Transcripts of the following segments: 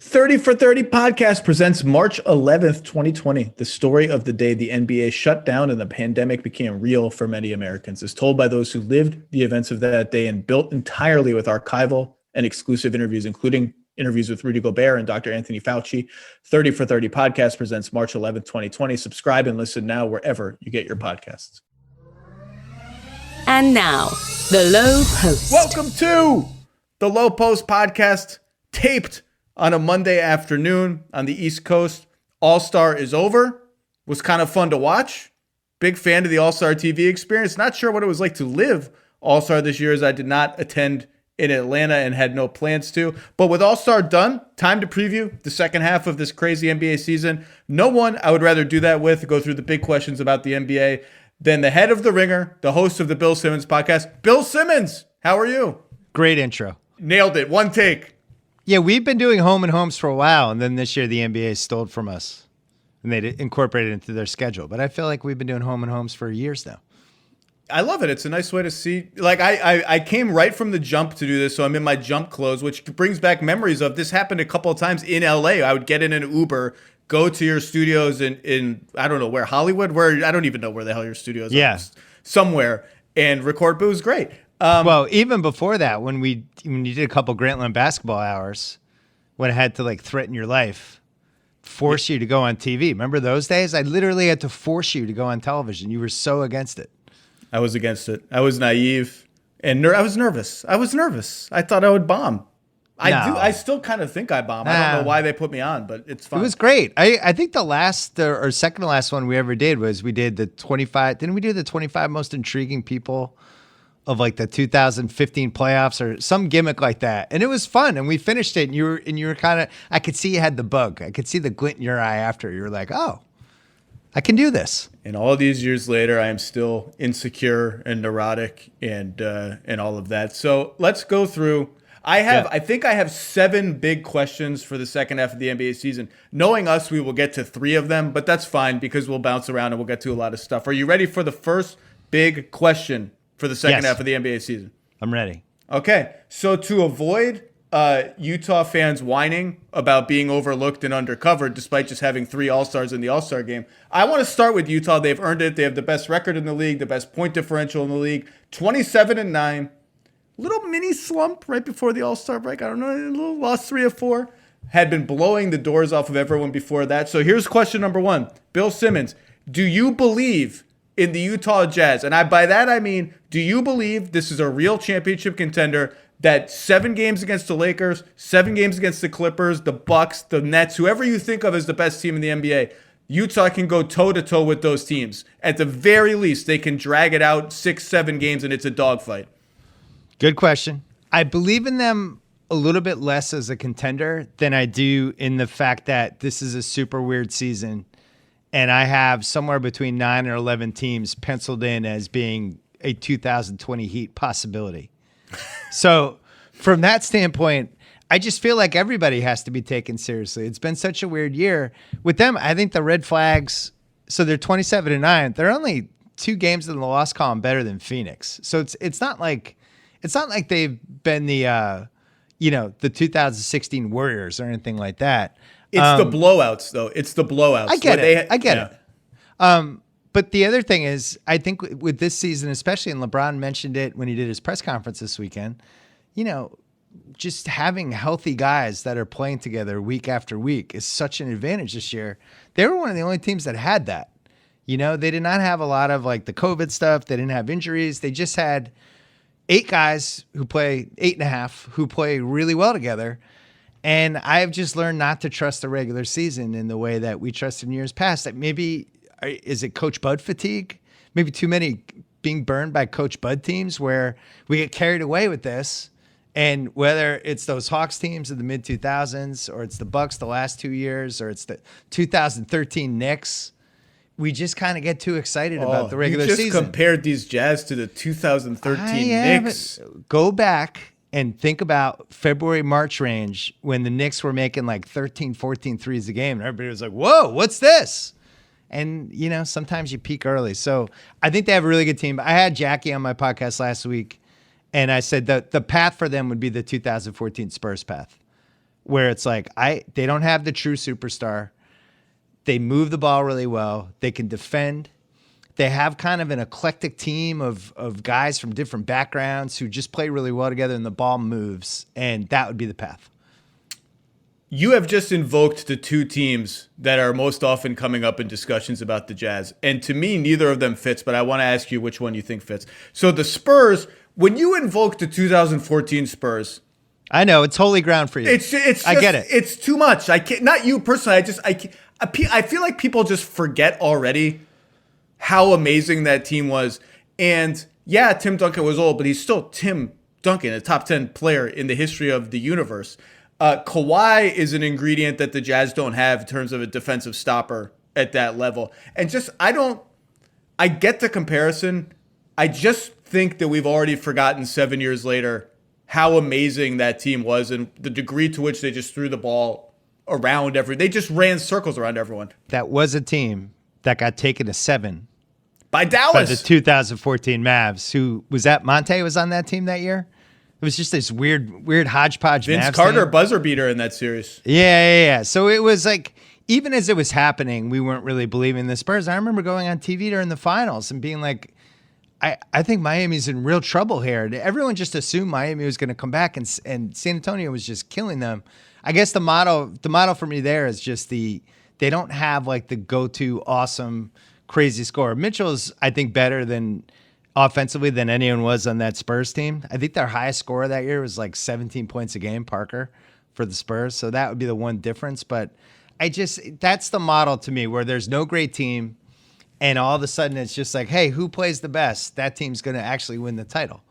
30 for 30 podcast presents March 11th, 2020. The story of the day the NBA shut down and the pandemic became real for many Americans is told by those who lived the events of that day and built entirely with archival and exclusive interviews, including interviews with Rudy Gobert and Dr. Anthony Fauci. 30 for 30 podcast presents March 11th, 2020. Subscribe and listen now wherever you get your podcasts. And now, the Lowe Post. Welcome to the Lowe Post podcast, taped on a Monday afternoon on the East Coast. All-Star is over. Was kind of fun to watch. Big fan of the All-Star TV experience. Not sure what it was like to live All-Star this year, as I did not attend in Atlanta and had no plans to. But with All-Star done, time to preview the second half of this crazy NBA season. No one I would rather do that with, go through the big questions about the NBA, than the head of The Ringer, the host of the Bill Simmons podcast. Bill Simmons, how are you? Great intro. Nailed it. One take. Yeah, we've been doing home and homes for a while, and then this year the NBA stole it from us, and they incorporated it into their schedule. But I feel like we've been doing home and homes for years now. I love it. It's a nice way to see. Like I came right from the jump to do this, so I'm in my jump clothes, which brings back memories of this happened a couple of times in LA. I would get in an Uber, go to your studios in I don't know where, Hollywood, where I don't even know where the hell your studios are. Somewhere, and record. But it was great. Well, even before that, when you did a couple Grantland basketball hours, when I had to like threaten your life, force you to go on TV. Remember those days? I literally had to force you to go on television. You were so against it. I was against it. I was naive and I was nervous. I thought I would bomb. I still kind of think I bomb. I don't know why they put me on, but it's fine. It was great. I think the last or second to last one we ever did was we did the 25. Didn't we do the 25 most intriguing people of like the 2015 playoffs or some gimmick like that? And it was fun. And we finished it, and you were kind of, I could see you had the bug. I could see the glint in your eye after. You were like, oh, I can do this. And all these years later, I am still insecure and neurotic and all of that. So let's go through. I think I have 7 big questions for the second half of the NBA season. Knowing us, we will get to 3 of them, but that's fine because we'll bounce around and we'll get to a lot of stuff. Are you ready for the first big question for the second half of the NBA season? I'm ready. Okay. So to avoid Utah fans whining about being overlooked and undercovered, despite just having 3 All-Stars in the All-Star game, I want to start with Utah. They've earned it. They have the best record in the league, the best point differential in the league, 27-9. Little mini slump right before the All-Star break. I don't know, a little lost 3 of 4. Had been blowing the doors off of everyone before that. So here's question number 1. Bill Simmons, do you believe in the Utah Jazz? And by that I mean, do you believe this is a real championship contender, that 7 games against the Lakers, 7 games against the Clippers, the Bucks, the Nets, whoever you think of as the best team in the NBA, Utah can go toe-to-toe with those teams? At the very least, they can drag it out 6-7 games and it's a dogfight. Good question. I believe in them a little bit less as a contender than I do in the fact that this is a super weird season, and I have somewhere between 9 or 11 teams penciled in as being a 2020 Heat possibility. So from that standpoint, I just feel like everybody has to be taken seriously. It's been such a weird year. With them, I think the red flags, so they're 27-9. They're only 2 games in the loss column better than Phoenix. So it's not like they've been the 2016 Warriors or anything like that. It's the blowouts, though. It's the blowouts. I get it. But the other thing is, I think with this season, especially, and LeBron mentioned it when he did his press conference this weekend, just having healthy guys that are playing together week after week is such an advantage this year. They were one of the only teams that had that. They did not have a lot of like the COVID stuff. They didn't have injuries. They just had 8 guys who play 8.5 who play really well together. And I've just learned not to trust the regular season in the way that we trusted in years past. That maybe, is it Coach Bud fatigue? Maybe too many being burned by Coach Bud teams where we get carried away with this. And whether it's those Hawks teams in the mid-2000s or it's the Bucks the last 2 years or it's the 2013 Knicks, we just kind of get too excited about the regular season. You just compared these Jazz to the 2013 Knicks. Go back and think about February, March range when the Knicks were making like 13, 14 threes a game. And everybody was like, whoa, what's this? And, sometimes you peak early. So I think they have a really good team. I had Jackie on my podcast last week, and I said that the path for them would be the 2014 Spurs path. where it's like they don't have the true superstar. They move the ball really well. They can defend. They have kind of an eclectic team of guys from different backgrounds who just play really well together, and the ball moves, and that would be the path. You have just invoked the two teams that are most often coming up in discussions about the Jazz. And to me, neither of them fits, but I want to ask you which one you think fits. So the Spurs, when you invoke the 2014 Spurs, I know it's holy ground for you. It's just, I get it. It's too much. I can't, not you personally. I feel like people just forget already how amazing that team was. And yeah, Tim Duncan was old, but he's still Tim Duncan, a top 10 player in the history of the universe. Kawhi is an ingredient that the Jazz don't have in terms of a defensive stopper at that level. And just, I get the comparison. I just think that we've already forgotten 7 years later how amazing that team was and the degree to which they just threw the ball around they just ran circles around everyone. That was a team that got taken to 7 by Dallas. By the 2014 Mavs. Who was that? Monte was on that team that year? It was just this weird hodgepodge. Vince Mavs Carter team. buzzer beater in that series. Yeah. So it was like, even as it was happening, we weren't really believing the Spurs. I remember going on TV during the finals and being like, I think Miami's in real trouble here. Everyone just assumed Miami was going to come back, and San Antonio was just killing them. I guess the model for me there is just they don't have like the go-to awesome crazy scorer. Mitchell's, I think, better than offensively than anyone was on that Spurs team. I think their highest scorer that year was like 17 points a game, Parker, for the Spurs. So that would be the one difference. But that's the model to me, where there's no great team, and all of a sudden it's just like, hey, who plays the best? That team's going to actually win the title.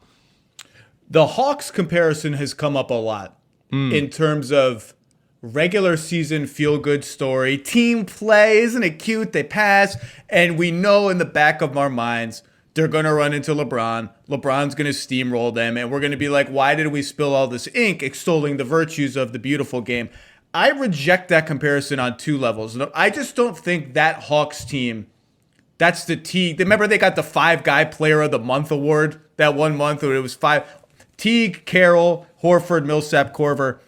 The Hawks comparison has come up a lot in terms of regular season feel-good story. Team play, isn't it cute? They pass, and we know in the back of our minds they're going to run into LeBron. LeBron's going to steamroll them, and we're going to be like, why did we spill all this ink extolling the virtues of the beautiful game? I reject that comparison on two levels. I just don't think that Hawks team, that's the Teague. Remember they got the 5-guy player of the month award that one month where it was 5. Teague, Carroll, Horford, Millsap, Korver.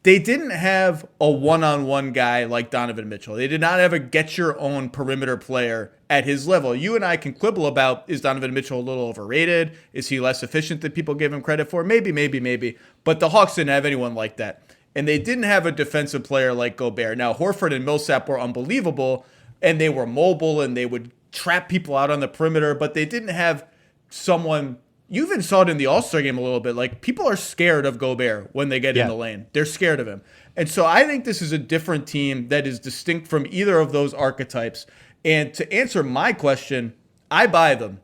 They didn't have a one-on-one guy like Donovan Mitchell. They did not have a get-your-own perimeter player at his level. You and I can quibble about, is Donovan Mitchell a little overrated? Is he less efficient than people give him credit for? Maybe. But the Hawks didn't have anyone like that. And they didn't have a defensive player like Gobert. Now, Horford and Millsap were unbelievable, and they were mobile, and they would trap people out on the perimeter, but they didn't have someone. You even saw it in the All-Star game a little bit. Like, people are scared of Gobert when they get in the lane. They're scared of him. And so I think this is a different team that is distinct from either of those archetypes. And to answer my question, I buy them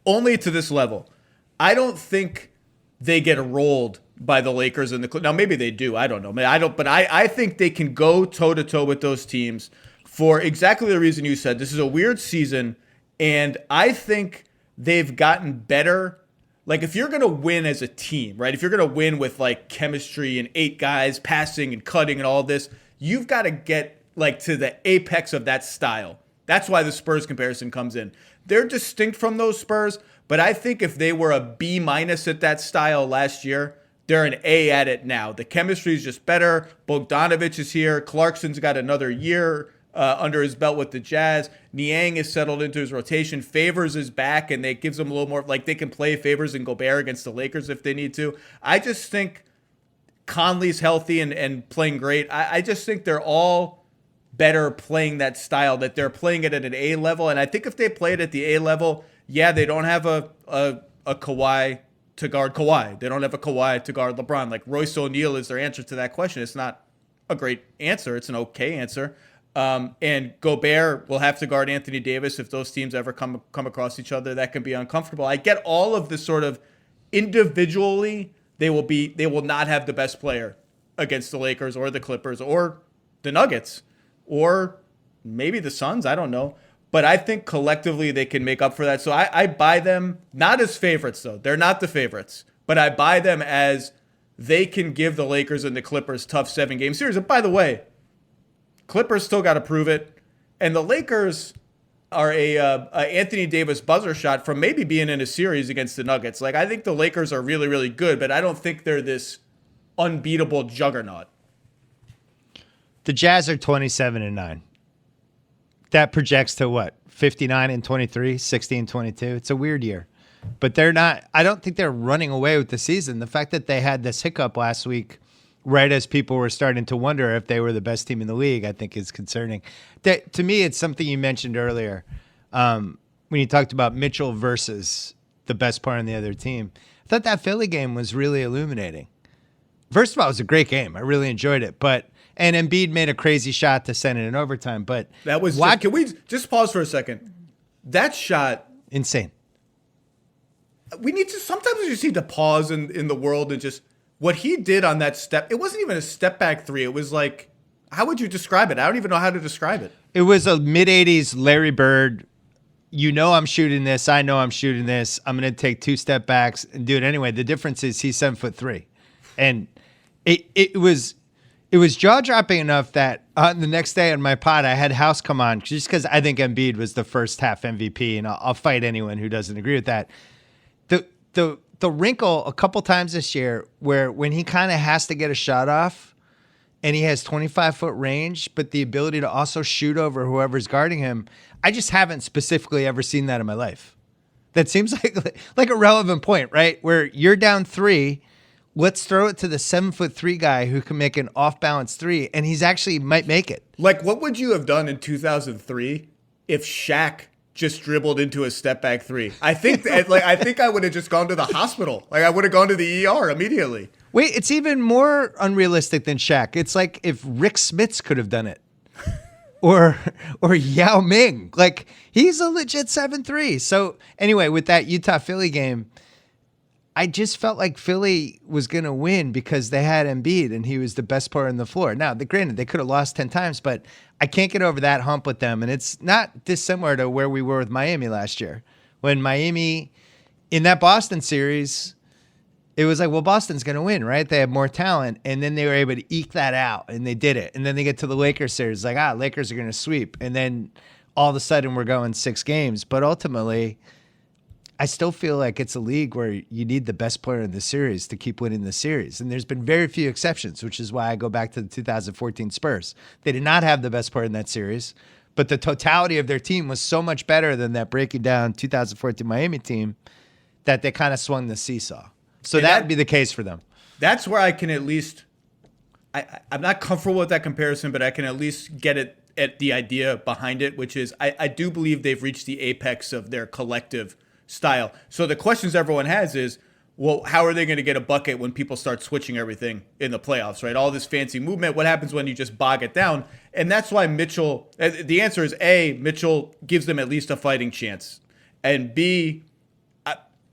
only to this level. I don't think they get rolled by the Lakers and the Clippers. Now, maybe they do. I don't know. But I think they can go toe-to-toe with those teams for exactly the reason you said. This is a weird season, and I think they've gotten better. Like, if you're going to win as a team, right? If you're going to win with, like, chemistry and 8 guys passing and cutting and all this, you've got to get, like, to the apex of that style. That's why the Spurs comparison comes in. They're distinct from those Spurs, but I think if they were a B- at that style last year, they're an A at it now. The chemistry is just better. Bogdanović is here. Clarkson's got another year under his belt with the Jazz. Niang is settled into his rotation. Favors is back, and it gives them a little more, like, they can play Favors and Gobert against the Lakers if they need to. I just think Conley's healthy and playing great. I just think they're all better playing that style, that they're playing it at an A level. And I think if they play it at the A level, yeah, they don't have a Kawhi to guard Kawhi. They don't have a Kawhi to guard LeBron. Like, Royce O'Neal is their answer to that question. It's not a great answer. It's an okay answer. And Gobert will have to guard Anthony Davis if those teams ever come across each other. That can be uncomfortable. I get all of this sort of individually. They will not have the best player against the Lakers or the Clippers or the Nuggets or maybe the Suns. I don't know. But I think collectively they can make up for that. So I buy them, not as favorites, though. They're not the favorites. But I buy them as they can give the Lakers and the Clippers tough 7-game series. And by the way, Clippers still got to prove it. And the Lakers are a Anthony Davis buzzer shot from maybe being in a series against the Nuggets. Like, I think the Lakers are really, really good, but I don't think they're this unbeatable juggernaut. The Jazz are 27-9. That projects to what? 59-23, 60-22. It's a weird year. But they're not, I don't think they're running away with the season. The fact that they had this hiccup last week, right as people were starting to wonder if they were the best team in the league, I think is concerning. To me, it's something you mentioned earlier when you talked about Mitchell versus the best player on the other team. I thought that Philly game was really illuminating. First of all, it was a great game. I really enjoyed it. And Embiid made a crazy shot to send it in overtime. But that was can we just pause for a second? That shot, insane. Sometimes we just need to pause in the world and just what he did on that step. It wasn't even a step back three. It was like, how would you describe it? I don't even know how to describe it. It was a mid-'80s Larry Bird. You know I'm shooting this. I know I'm shooting this. I'm going to take 2 step backs and do it anyway. The difference is he's 7'3", and it was jaw-dropping enough that the next day on my pod I had House come on just because I think Embiid was the first half MVP, and I'll fight anyone who doesn't agree with that. The wrinkle a couple times this year where when he kind of has to get a shot off and he has 25-foot range, but the ability to also shoot over whoever's guarding him, I just haven't specifically ever seen that in my life. That seems like a relevant point, right? Where you're down 3, let's throw it to the 7'3" guy who can make an off-balance 3, and he's actually might make it. Like, what would you have done in 2003 if Shaq just dribbled into a step back 3? I think I would have just gone to the hospital. Like, I would have gone to the ER immediately. Wait, it's even more unrealistic than Shaq. It's like if Rick Smits could have done it. or Yao Ming. Like, he's a legit 7'3". So anyway, with that Utah-Philly game, I just felt like Philly was going to win because they had Embiid and he was the best player on the floor. Now, granted, they could have lost 10 times, but I can't get over that hump with them. And it's not dissimilar to where we were with Miami last year. When Miami, in that Boston series, it was like, well, Boston's going to win, right? They have more talent. And then they were able to eke that out, and they did it. And then they get to the Lakers series, like, Lakers are going to sweep. And then all of a sudden we're going 6 games. But ultimately, I still feel like it's a league where you need the best player in the series to keep winning the series. And there's been very few exceptions, which is why I go back to the 2014 Spurs. They did not have the best player in that series, but the totality of their team was so much better than that breaking down 2014 Miami team that they kind of swung the seesaw. So that would be the case for them. That's where I can at least, I'm not comfortable with that comparison, but I can at least get it at the idea behind it, which is I do believe they've reached the apex of their collective style. So the questions everyone has is, well, how are they going to get a bucket when people start switching everything in the playoffs, right? All this fancy movement, what happens when you just bog it down? And that's why Mitchell, the answer is A, Mitchell gives them at least a fighting chance. And B,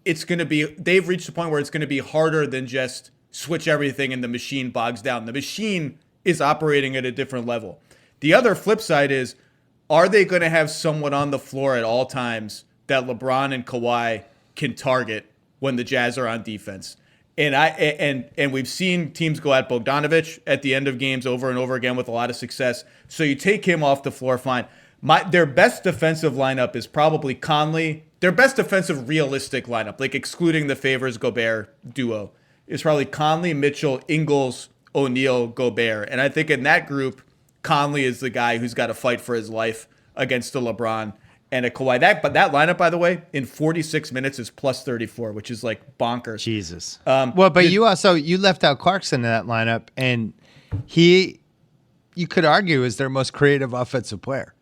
they've reached the point where it's going to be harder than just switch everything and the machine bogs down. The machine is operating at a different level. The other flip side is, are they going to have someone on the floor at all times that LeBron and Kawhi can target when the Jazz are on defense? And we've seen teams go at Bogdanovic at the end of games over and over again with a lot of success. So you take him off the floor, fine. Their best defensive lineup is probably Conley. Their best defensive realistic lineup, like excluding the Favors-Gobert duo, is probably Conley, Mitchell, Ingles, O'Neal, Gobert. And I think in that group, Conley is the guy who's got to fight for his life against a LeBron and a Kawhi. But that lineup, by the way, in 46 minutes is plus 34, which is like bonkers. Jesus. You left out Clarkson in that lineup, and you could argue is their most creative offensive player.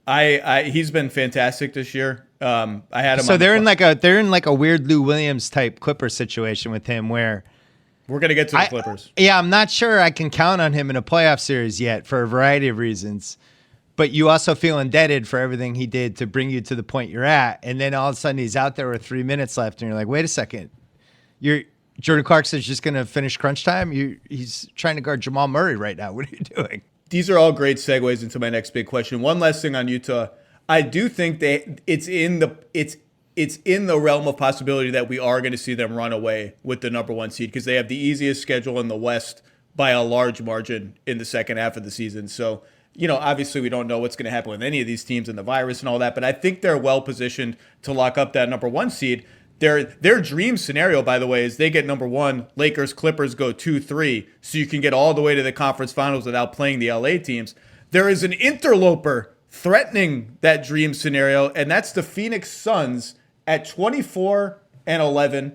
He's been fantastic this year. I had him. So they're in like a weird Lou Williams type Clipper situation with him where we're gonna get to the Clippers. I'm not sure I can count on him in a playoff series yet for a variety of reasons. But you also feel indebted for everything he did to bring you to the point you're at, and then all of a sudden he's out there with 3 minutes left, and you're like, wait a second, Jordan Clarkson's just gonna finish crunch time. He's trying to guard Jamal Murray right now. What are you doing? These are all great segues into my next big question. One last thing on Utah. I do think it's in the realm of possibility that we are going to see them run away with the number 1 seed because they have the easiest schedule in the West by a large margin in the second half of the season. So, obviously we don't know what's going to happen with any of these teams and the virus and all that, but I think they're well positioned to lock up that number 1 seed. Their dream scenario, by the way, is they get number 1, Lakers, Clippers go 2-3, so you can get all the way to the conference finals without playing the LA teams. There is an interloper threatening that dream scenario, and that's the Phoenix Suns at 24-11,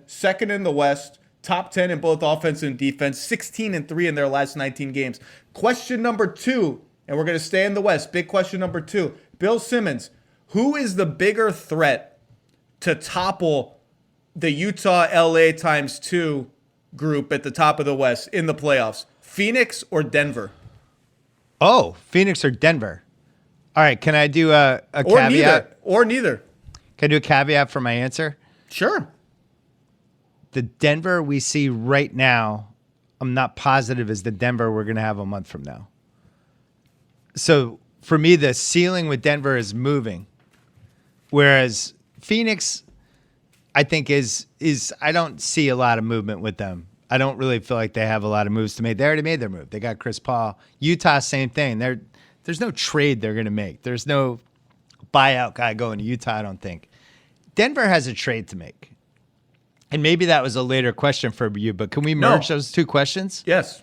second in the West, top 10 in both offense and defense, 16-3 in their last 19 games. Question number 2, and we're going to stay in the West. Big question number 2. Bill Simmons, who is the bigger threat to topple the Utah LA times 2 group at the top of the West in the playoffs? Phoenix or Denver? Oh, Phoenix or Denver. All right, can I do a caveat? Or neither. Can I do a caveat for my answer? Sure. The Denver we see right now, I'm not positive is the Denver we're going to have a month from now. So for me, the ceiling with Denver is moving, whereas Phoenix, I think is I don't see a lot of movement with them. I don't really feel like they have a lot of moves to make. They already made their move. They got Chris Paul. Utah, same thing. There's no trade they're going to make. There's no buyout guy going to Utah, I don't think. Denver has a trade to make. And maybe that was a later question for you, but can we merge those two questions? Yes.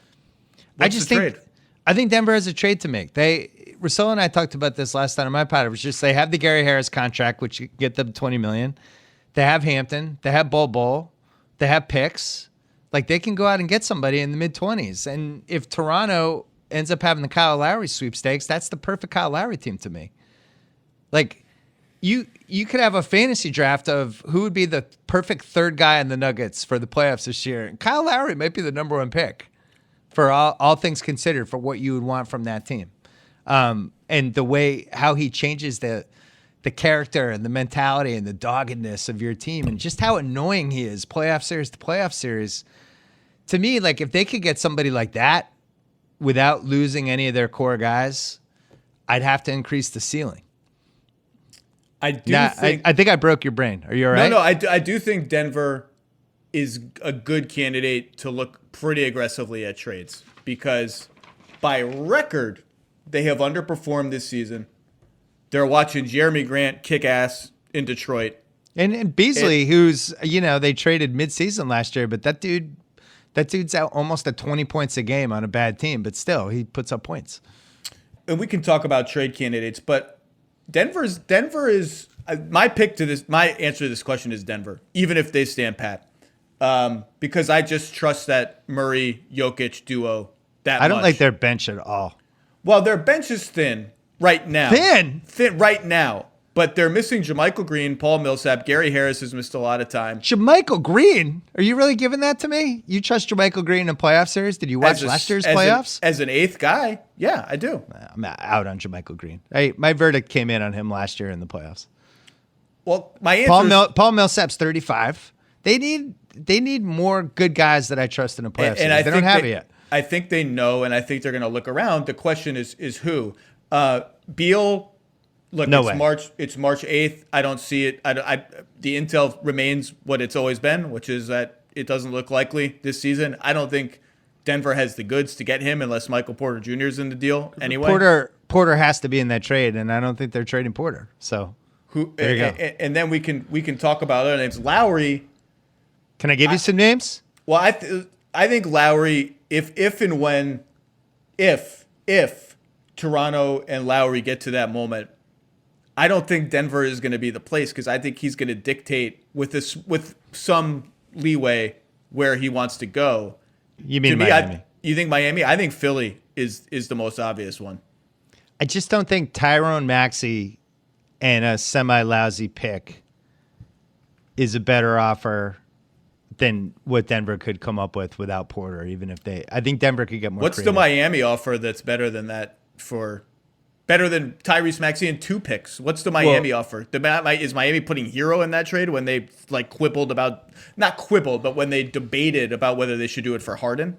I think Denver has a trade to make. Russell and I talked about this last time on my pod. It was just they have the Gary Harris contract, which you get them $20 million. They have Hampton. They have Bol. They have picks. Like, they can go out and get somebody in the mid-20s. And if Toronto ends up having the Kyle Lowry sweepstakes, that's the perfect Kyle Lowry team to me. Like, you could have a fantasy draft of who would be the perfect third guy in the Nuggets for the playoffs this year. And Kyle Lowry might be the number 1 pick for all things considered for what you would want from that team. And the way how he changes the character and the mentality and the doggedness of your team and just how annoying he is playoff series to playoff series. To me, like, if they could get somebody like that without losing any of their core guys, I'd have to increase the ceiling. I think I broke your brain. Are you all right? No, I do think Denver is a good candidate to look pretty aggressively at trades because by record, they have underperformed this season. They're watching Jeremy Grant kick ass in Detroit. And Beasley, who's, they traded midseason last year, but that dude's out almost at 20 points a game on a bad team, but still, he puts up points. And we can talk about trade candidates, but Denver is my answer to this question is Denver, even if they stand pat, because I just trust that Murray Jokic duo that much. I don't like their bench at all. Well, their bench is thin right now. Thin right now, but they're missing JaMychal Green, Paul Millsap, Gary Harris has missed a lot of time. JaMychal Green? Are you really giving that to me? You trust JaMychal Green in playoff series? Did you watch last year's playoffs? As an 8th guy, yeah, I do. I'm out on JaMychal Green. My verdict came in on him last year in the playoffs. Well, my answer Paul Millsap's 35. They need more good guys that I trust in a playoff series. They don't have it yet. I think they know, and I think they're going to look around. The question is who? Beal. Look, it's March 8th. I don't see it. The intel remains what it's always been, which is that it doesn't look likely this season. I don't think Denver has the goods to get him unless Michael Porter Jr. is in the deal anyway. Porter has to be in that trade, and I don't think they're trading Porter. So there you go. And then we can talk about other names. Lowry. Can I give you some names? Well, I think Lowry, if Toronto and Lowry get to that moment, I don't think Denver is going to be the place because I think he's going to dictate with some leeway where he wants to go. You mean Miami? You think Miami? I think Philly is the most obvious one. I just don't think Tyrone Maxey and a semi-lousy pick is a better offer than what Denver could come up with without Porter, even if I think Denver could get more What's creative. The Miami offer that's better than that better than Tyrese Maxey and 2 picks? What's the Miami offer? Is Miami putting Hero in that trade when they but when they debated about whether they should do it for Harden?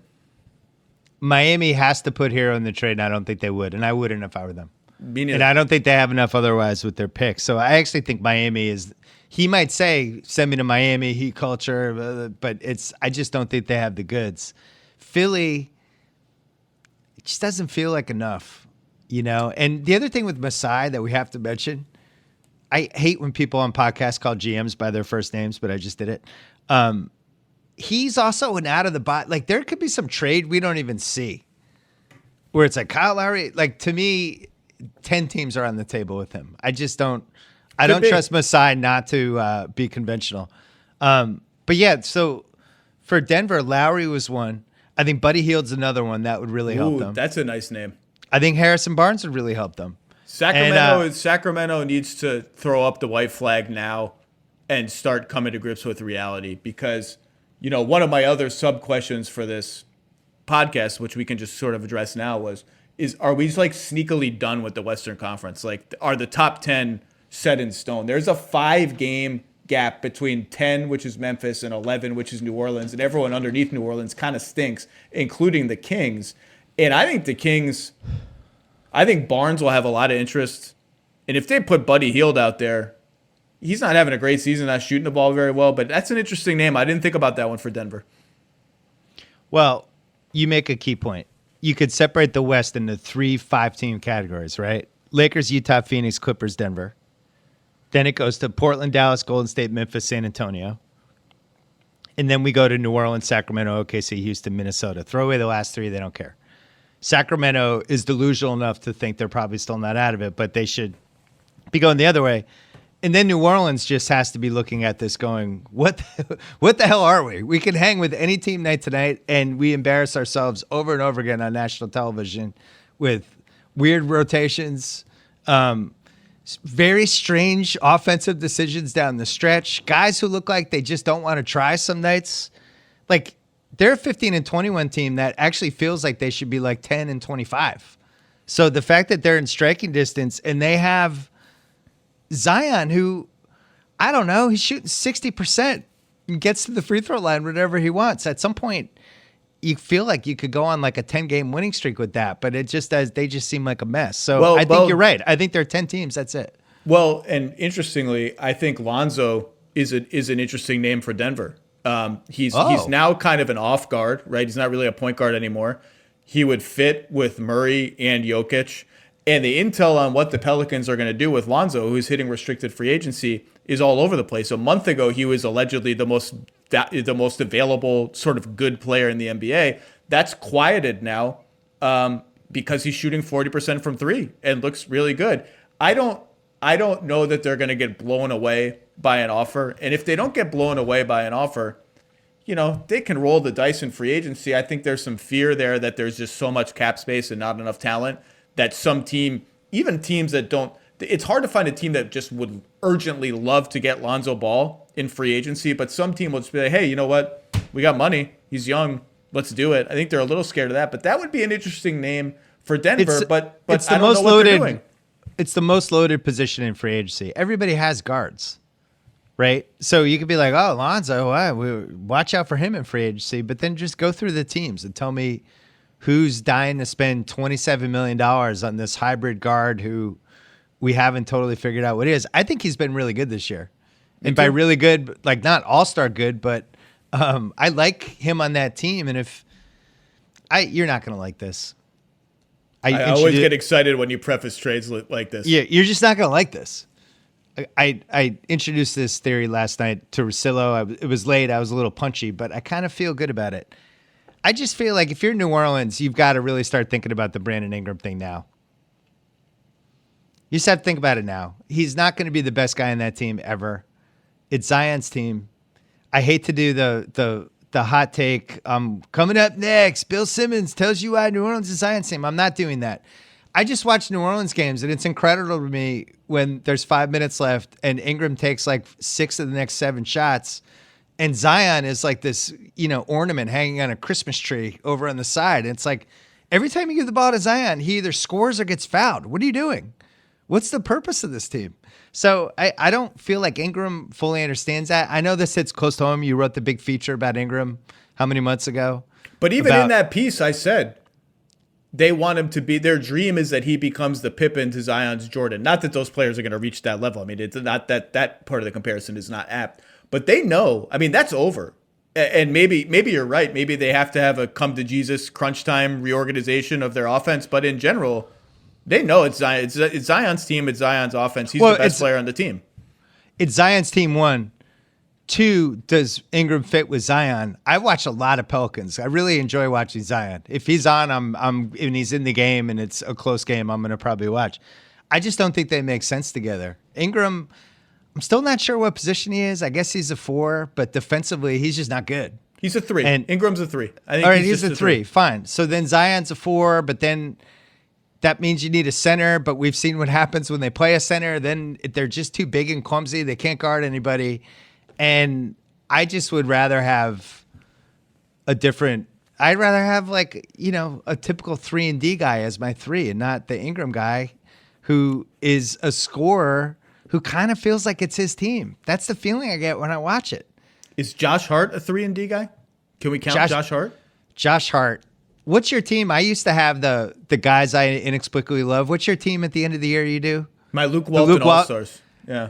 Miami has to put Hero in the trade, and I don't think they would, and I wouldn't if I were them. Me neither. And I don't think they have enough otherwise with their picks. So I actually think Miami is. He might say, "Send me to Miami, Heat culture," but I just don't think they have the goods. Philly, it just doesn't feel like enough. And the other thing with Masai that we have to mention, I hate when people on podcasts call GMs by their first names, but I just did it. He's also an out of the box. Like there could be some trade we don't even see where it's like Kyle Lowry. Like to me, 10 teams are on the table with him. I just don't. I don't trust Masai not to be conventional. But yeah, so for Denver, Lowry was one. I think Buddy Hield's another one that would really help them. That's a nice name. I think Harrison Barnes would really help them. Sacramento needs to throw up the white flag now and start coming to grips with reality because, one of my other sub questions for this podcast, which we can just sort of address now are we just like sneakily done with the Western Conference? Like are the top 10 set in stone? There's a 5-game gap between 10, which is Memphis, and 11, which is New Orleans, and everyone underneath New Orleans kind of stinks, including the Kings. And I think Barnes will have a lot of interest. And if they put Buddy Hield out there, he's not having a great season, not shooting the ball very well, but that's an interesting name. I didn't think about that one for Denver. Well, you make a key point. You could separate the West into 3 5-team categories, right? Lakers, Utah, Phoenix, Clippers, Denver. Then it goes to Portland, Dallas, Golden State, Memphis, San Antonio. And then we go to New Orleans, Sacramento, OKC, Houston, Minnesota. Throw away the last 3. They don't care. Sacramento is delusional enough to think they're probably still not out of it, but they should be going the other way. And then New Orleans just has to be looking at this going, what the hell are we? We can hang with any team night tonight, and we embarrass ourselves over and over again on national television with weird rotations, very strange offensive decisions down the stretch, guys who look like they just don't want to try some nights. Like, they're a 15-21 team that actually feels like they should be like 10-25. So the fact that they're in striking distance and they have Zion, who, I don't know, he's shooting 60% and gets to the free throw line whenever he wants. At some point, you feel like you could go on like a 10-game winning streak with that, but it just does. They just seem like a mess. So I think you're right. I think there are 10 teams. That's it. Well, and interestingly, I think Lonzo is an interesting name for Denver. He's now kind of an off guard, right? He's not really a point guard anymore. He would fit with Murray and Jokic. And the intel on what the Pelicans are going to do with Lonzo, who's hitting restricted free agency, is all over the place. A month ago, he was allegedly the most available sort of good player in the NBA. That's quieted now because he's shooting 40% from 3 and looks really good. I don't know that they're going to get blown away by an offer. And if they don't get blown away by an offer, they can roll the dice in free agency. I think there's some fear there that there's just so much cap space and not enough talent that some team, even teams that don't, it's hard to find a team that just would urgently love to get Lonzo Ball in free agency, but some team will just be like, hey, you know what? We got money. He's young. Let's do it. I think they're a little scared of that, but that would be an interesting name for Denver, but it's I don't know what they're doing. It's the most loaded position in free agency. Everybody has guards, right? So you could be like, oh, Lonzo, watch out for him in free agency, but then just go through the teams and tell me who's dying to spend $27 million on this hybrid guard who we haven't totally figured out what it is. I think he's been really good this year. And by really good, like not all-star good, but I like him on that team. And you're not going to like this. I always get excited when you preface trades like this. Yeah, you're just not going to like this. I introduced this theory last night to Rosillo. It was late. I was a little punchy, but I kind of feel good about it. I just feel like if you're New Orleans, you've got to really start thinking about the Brandon Ingram thing now. You just have to think about it now. He's not going to be the best guy on that team ever. It's Zion's team. I hate to do the hot take. Coming up next, Bill Simmons tells you why New Orleans is Zion's team. I'm not doing that. I just watch New Orleans games, and it's incredible to me when there's 5 minutes left and Ingram takes like 6 of the next 7 shots. And Zion is like this, ornament hanging on a Christmas tree over on the side. And it's like every time you give the ball to Zion, he either scores or gets fouled. What are you doing? What's the purpose of this team? So I don't feel like Ingram fully understands that. I know this hits close to home. You wrote the big feature about Ingram how many months ago? But even in that piece, I said they want him to be, their dream is that he becomes the Pippen to Zion's Jordan. Not that those players are going to reach that level. I mean, it's not that part of the comparison is not apt. But they know, I mean, that's over. And maybe you're right. Maybe they have to have a come to Jesus crunch time reorganization of their offense. But in general, They know it's Zion. It's Zion's team. It's Zion's offense. He's Well, the best player on the team. It's Zion's team, one. Two, does Ingram fit with Zion? I watch a lot of Pelicans. I really enjoy watching Zion. If he's on, and he's in the game and it's a close game, I'm going to probably watch. I just don't think they make sense together. Ingram, I'm still not sure what position he is. I guess he's a 4, but defensively, he's just not good. He's a 3. And Ingram's a 3. I think all right, he's a 3. Fine. So then Zion's a 4, but then that means you need a center. But we've seen what happens when they play a center. Then they're just too big and clumsy. They can't guard anybody. And I just would rather have I'd rather have a typical 3 and D guy as my 3 and not the Ingram guy who is a scorer who kind of feels like it's his team. That's the feeling I get when I watch it. Is Josh Hart a 3 and D guy? Can we count Josh Hart? Josh Hart. What's your team? I used to have the guys I inexplicably love. What's your team at the end of the year you do? My Luke Walton All-Stars. Yeah.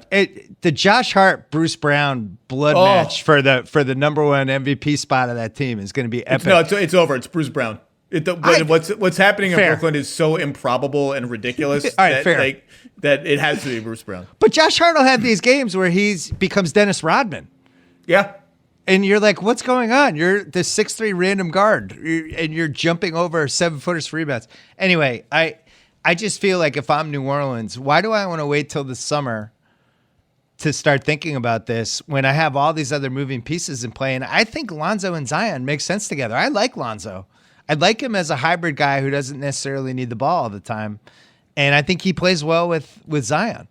The Josh Hart, Bruce Brown blood match for the number 1 MVP spot of that team is going to be epic. It's over. It's Bruce Brown. What's happening in Brooklyn is so improbable and ridiculous that it has to be Bruce Brown. But Josh Hart will have these games where he becomes Dennis Rodman. Yeah. And you're like, what's going on? You're the 6'3" random guard, and you're jumping over 7-footers for rebounds. Anyway, I just feel like if I'm New Orleans, why do I want to wait till the summer to start thinking about this when I have all these other moving pieces in play? And I think Lonzo and Zion make sense together. I like Lonzo. I like him as a hybrid guy who doesn't necessarily need the ball all the time. And I think he plays well with Zion.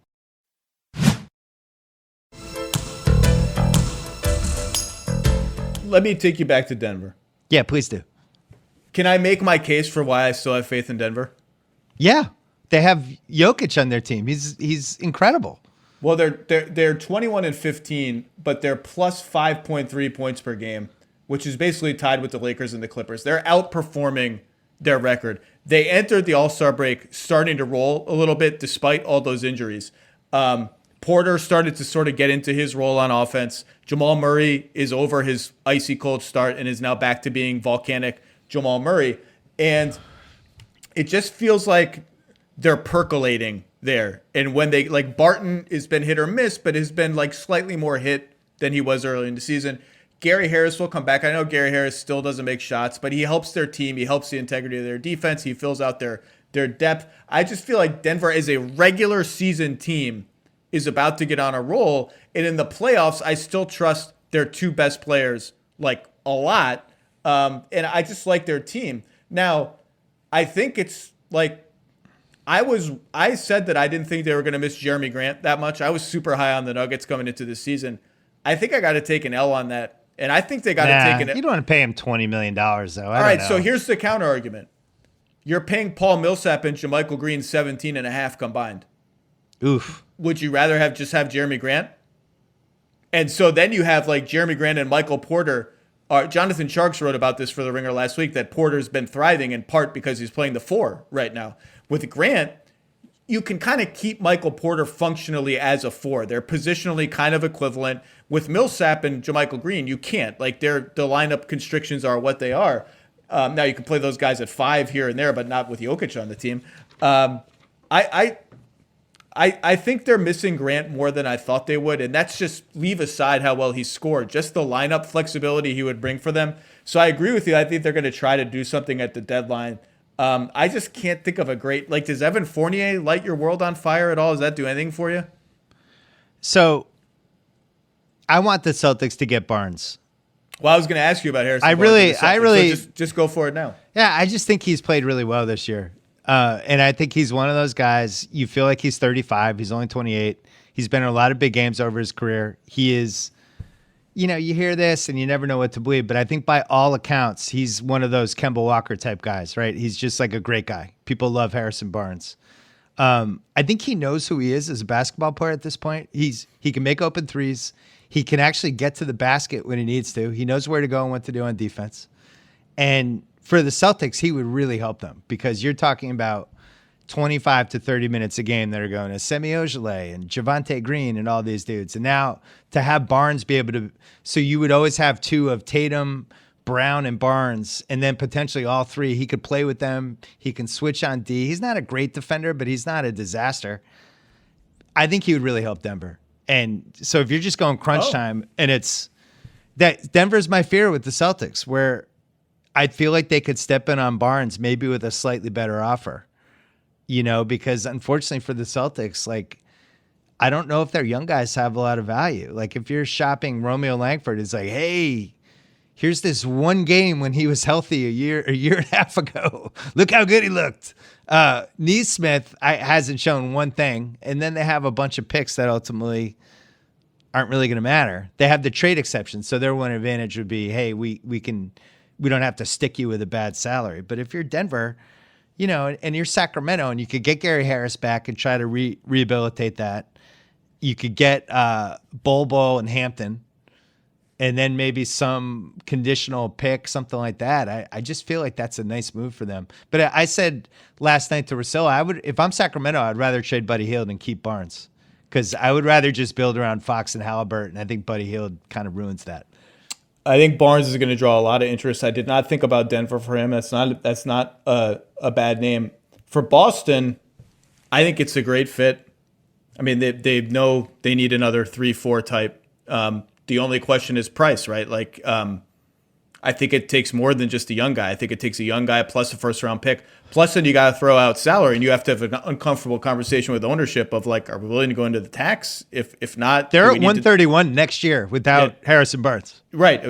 Let me take you back to Denver. Yeah, please do. Can I make my case for why I still have faith in Denver? Yeah. They have Jokic on their team. He's incredible. Well, they're 21 and 15, but they're plus 5.3 points per game, which is basically tied with the Lakers and the Clippers. They're outperforming their record. They entered the All-Star break starting to roll a little bit despite all those injuries. Porter started to sort of get into his role on offense. Jamal Murray is over his icy cold start and is now back to being volcanic Jamal Murray. And it just feels like they're percolating there. And when they, Barton has been hit or miss, but has been slightly more hit than he was early in the season. Gary Harris will come back. I know Gary Harris still doesn't make shots, but he helps their team. He helps the integrity of their defense. He fills out their depth. I just feel like Denver as a regular season team is about to get on a roll. And in the playoffs, I still trust their 2 best players a lot. And I just like their team. Now, I think it's I said that I didn't think they were going to miss Jeremy Grant that much. I was super high on the Nuggets coming into this season. I think I got to take an L on that. And I think they got to take an L. You don't want to pay him $20 million, though. All right, so here's the counter argument. You're paying Paul Millsap and JaMychal Green 17.5 combined. Oof. Would you rather have Jeremy Grant? And so then you have Jeremy Grant and Michael Porter. Jonathan Sharks wrote about this for The Ringer last week, that Porter's been thriving in part because he's playing the 4 right now. With Grant, you can kind of keep Michael Porter functionally as a 4. They're positionally kind of equivalent. With Millsap and JaMychal Green, you can't. The lineup constrictions are what they are. Now you can play those guys at 5 here and there, but not with Jokic on the team. I think they're missing Grant more than I thought they would, and that's just leave aside how well he scored, just the lineup flexibility he would bring for them. So I agree with you. I think they're going to try to do something at the deadline. I just can't think of a great, does Evan Fournier light your world on fire at all? Does that do anything for you? So I want the Celtics to get Barnes. Well, I was going to ask you about Harrison. I really, so just go for it now. Yeah, I just think he's played really well this year. And I think he's one of those guys, you feel like he's 35. He's only 28. He's been in a lot of big games over his career. He is, you hear this and you never know what to believe, but I think by all accounts, he's one of those Kemba Walker type guys, right? He's just a great guy. People love Harrison Barnes. I think he knows who he is as a basketball player at this point. He can make open threes. He can actually get to the basket when he needs to. He knows where to go and what to do on defense. And for the Celtics, he would really help them because you're talking about 25 to 30 minutes a game that are going to Semi Ojeleye and Javonte Green and all these dudes. And now to have Barnes be able to, so you would always have 2 of Tatum, Brown and Barnes, and then potentially all three. He could play with them. He can switch on D. He's not a great defender, but he's not a disaster. I think he would really help Denver. And so if you're just going crunch time, and it's that Denver's my fear with the Celtics, where I feel like they could step in on Barnes maybe with a slightly better offer, because unfortunately for the Celtics, like, I don't know if their young guys have a lot of value. Like, if you're shopping Romeo Langford, it's like, hey, here's this one game when he was healthy a year and a half ago. Look how good he looked. Neesmith hasn't shown one thing, and then they have a bunch of picks that ultimately aren't really going to matter. They have the trade exception, so their one advantage would be, hey, we don't have to stick you with a bad salary. But if you're Denver, and you're Sacramento, and you could get Gary Harris back and try to rehabilitate that, you could get Bol and Hampton, and then maybe some conditional pick, something like that. I just feel like that's a nice move for them. But I said last night to Russillo, if I'm Sacramento, I'd rather trade Buddy Hield and keep Barnes, because I would rather just build around Fox and Halliburton. I think Buddy Hield kind of ruins that. I think Barnes is going to draw a lot of interest. I did not think about Denver for him. That's not a bad name. For Boston, I think it's a great fit. I mean, they know they need another 3-4 type. The only question is price, right? Like, I think it takes more than just a young guy. I think it takes a young guy plus a first-round pick. Plus, then you got to throw out salary, and you have to have an uncomfortable conversation with ownership of, like, are we willing to go into the tax? If not, they're at 131 next year without Harrison Barnes. Right.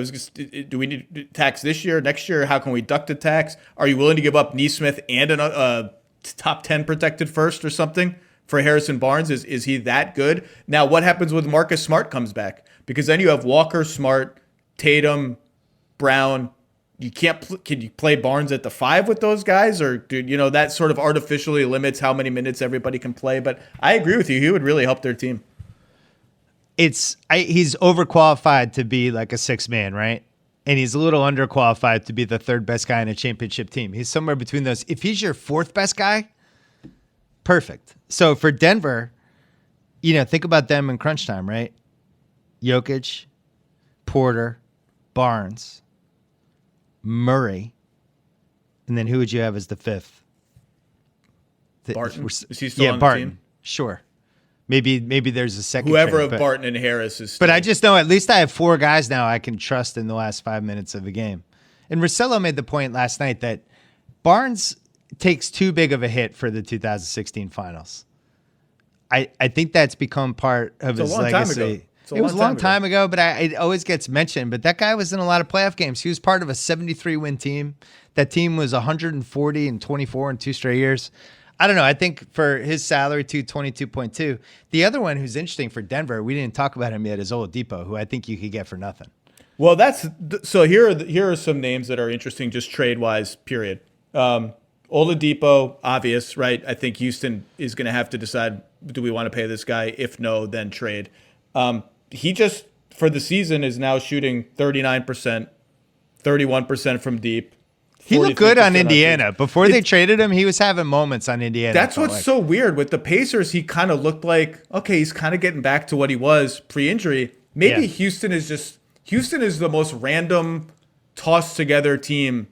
Do we need to tax this year, next year? How can we duck the tax? Are you willing to give up Neesmith and a top 10 protected first or something for Harrison Barnes? Is he that good? Now, what happens when Marcus Smart comes back? Because then you have Walker, Smart, Tatum, Brown. Can you play Barnes at the 5 with those guys? Or that sort of artificially limits how many minutes everybody can play. But I agree with you. He would really help their team. He's overqualified to be like a 6-man, right? And he's a little underqualified to be the 3rd best guy in a championship team. He's somewhere between those. If he's your 4th best guy, perfect. So for Denver, think about them in crunch time, right? Jokic, Porter, Barnes, Murray, and then who would you have as the 5th? Barton? Is he still on Barton. the team? Sure. Maybe there's a second. Whoever trade, of Barton and Harris is. But I just know at least I have 4 guys now I can trust in the last 5 minutes of a game. And Russillo made the point last night that Barnes takes too big of a hit for the 2016 finals. I think that's become part of his legacy. It was a long time ago, but it always gets mentioned. But that guy was in a lot of playoff games. He was part of a 73-win team. That team was 140 and 24 in 2 straight years. I don't know. I think for his salary, 22.2. The other one who's interesting for Denver, we didn't talk about him yet, is Oladipo, who I think you could get for nothing. Well, here are some names that are interesting, just trade wise. Period. Oladipo, obvious, right? I think Houston is going to have to decide: do we want to pay this guy? If no, then trade. He just, for the season, is now shooting 39%, 31% from deep. He looked good on Indiana. Before they traded him, he was having moments on Indiana. That's what's so weird. With the Pacers, he kind of looked like, okay, he's kind of getting back to what he was pre-injury. Maybe Houston is the most random, tossed-together team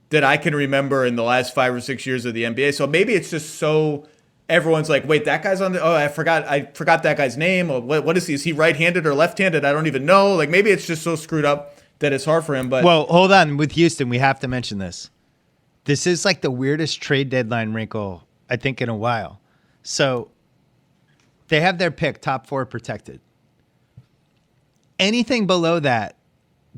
that I can remember in the last 5 or 6 years of the NBA. So maybe it's just so... Everyone's like, wait, that guy's on the... Oh, I forgot that guy's name. Or what is he? Is he right-handed or left-handed? I don't even know. Like, maybe it's just so screwed up that it's hard for him. But well, hold on. With Houston, we have to mention this. This is like the weirdest trade deadline wrinkle, I think, in a while. So they have their pick, top 4 protected. Anything below that,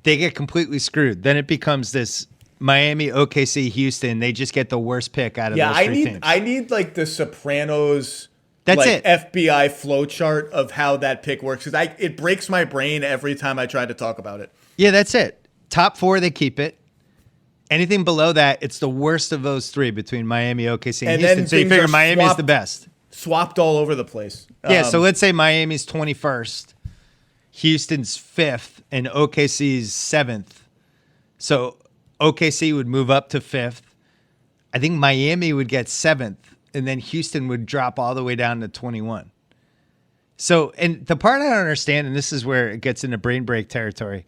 they get completely screwed. Then it becomes this... Miami, OKC, Houston, they just get the worst pick out of those 3 teams. I need like the Sopranos That's it. FBI flowchart of how that pick works, because it breaks my brain every time I try to talk about it. Yeah, that's it. Top 4, they keep it. Anything below that, it's the worst of those 3 between Miami, OKC, and Houston. So you figure Miami's the best. Swapped all over the place. Yeah, so let's say Miami's 21st, Houston's 5th, and OKC's 7th. So OKC would move up to 5th. I think Miami would get 7th, and then Houston would drop all the way down to 21. So, and the part I don't understand, and this is where it gets into brain break territory,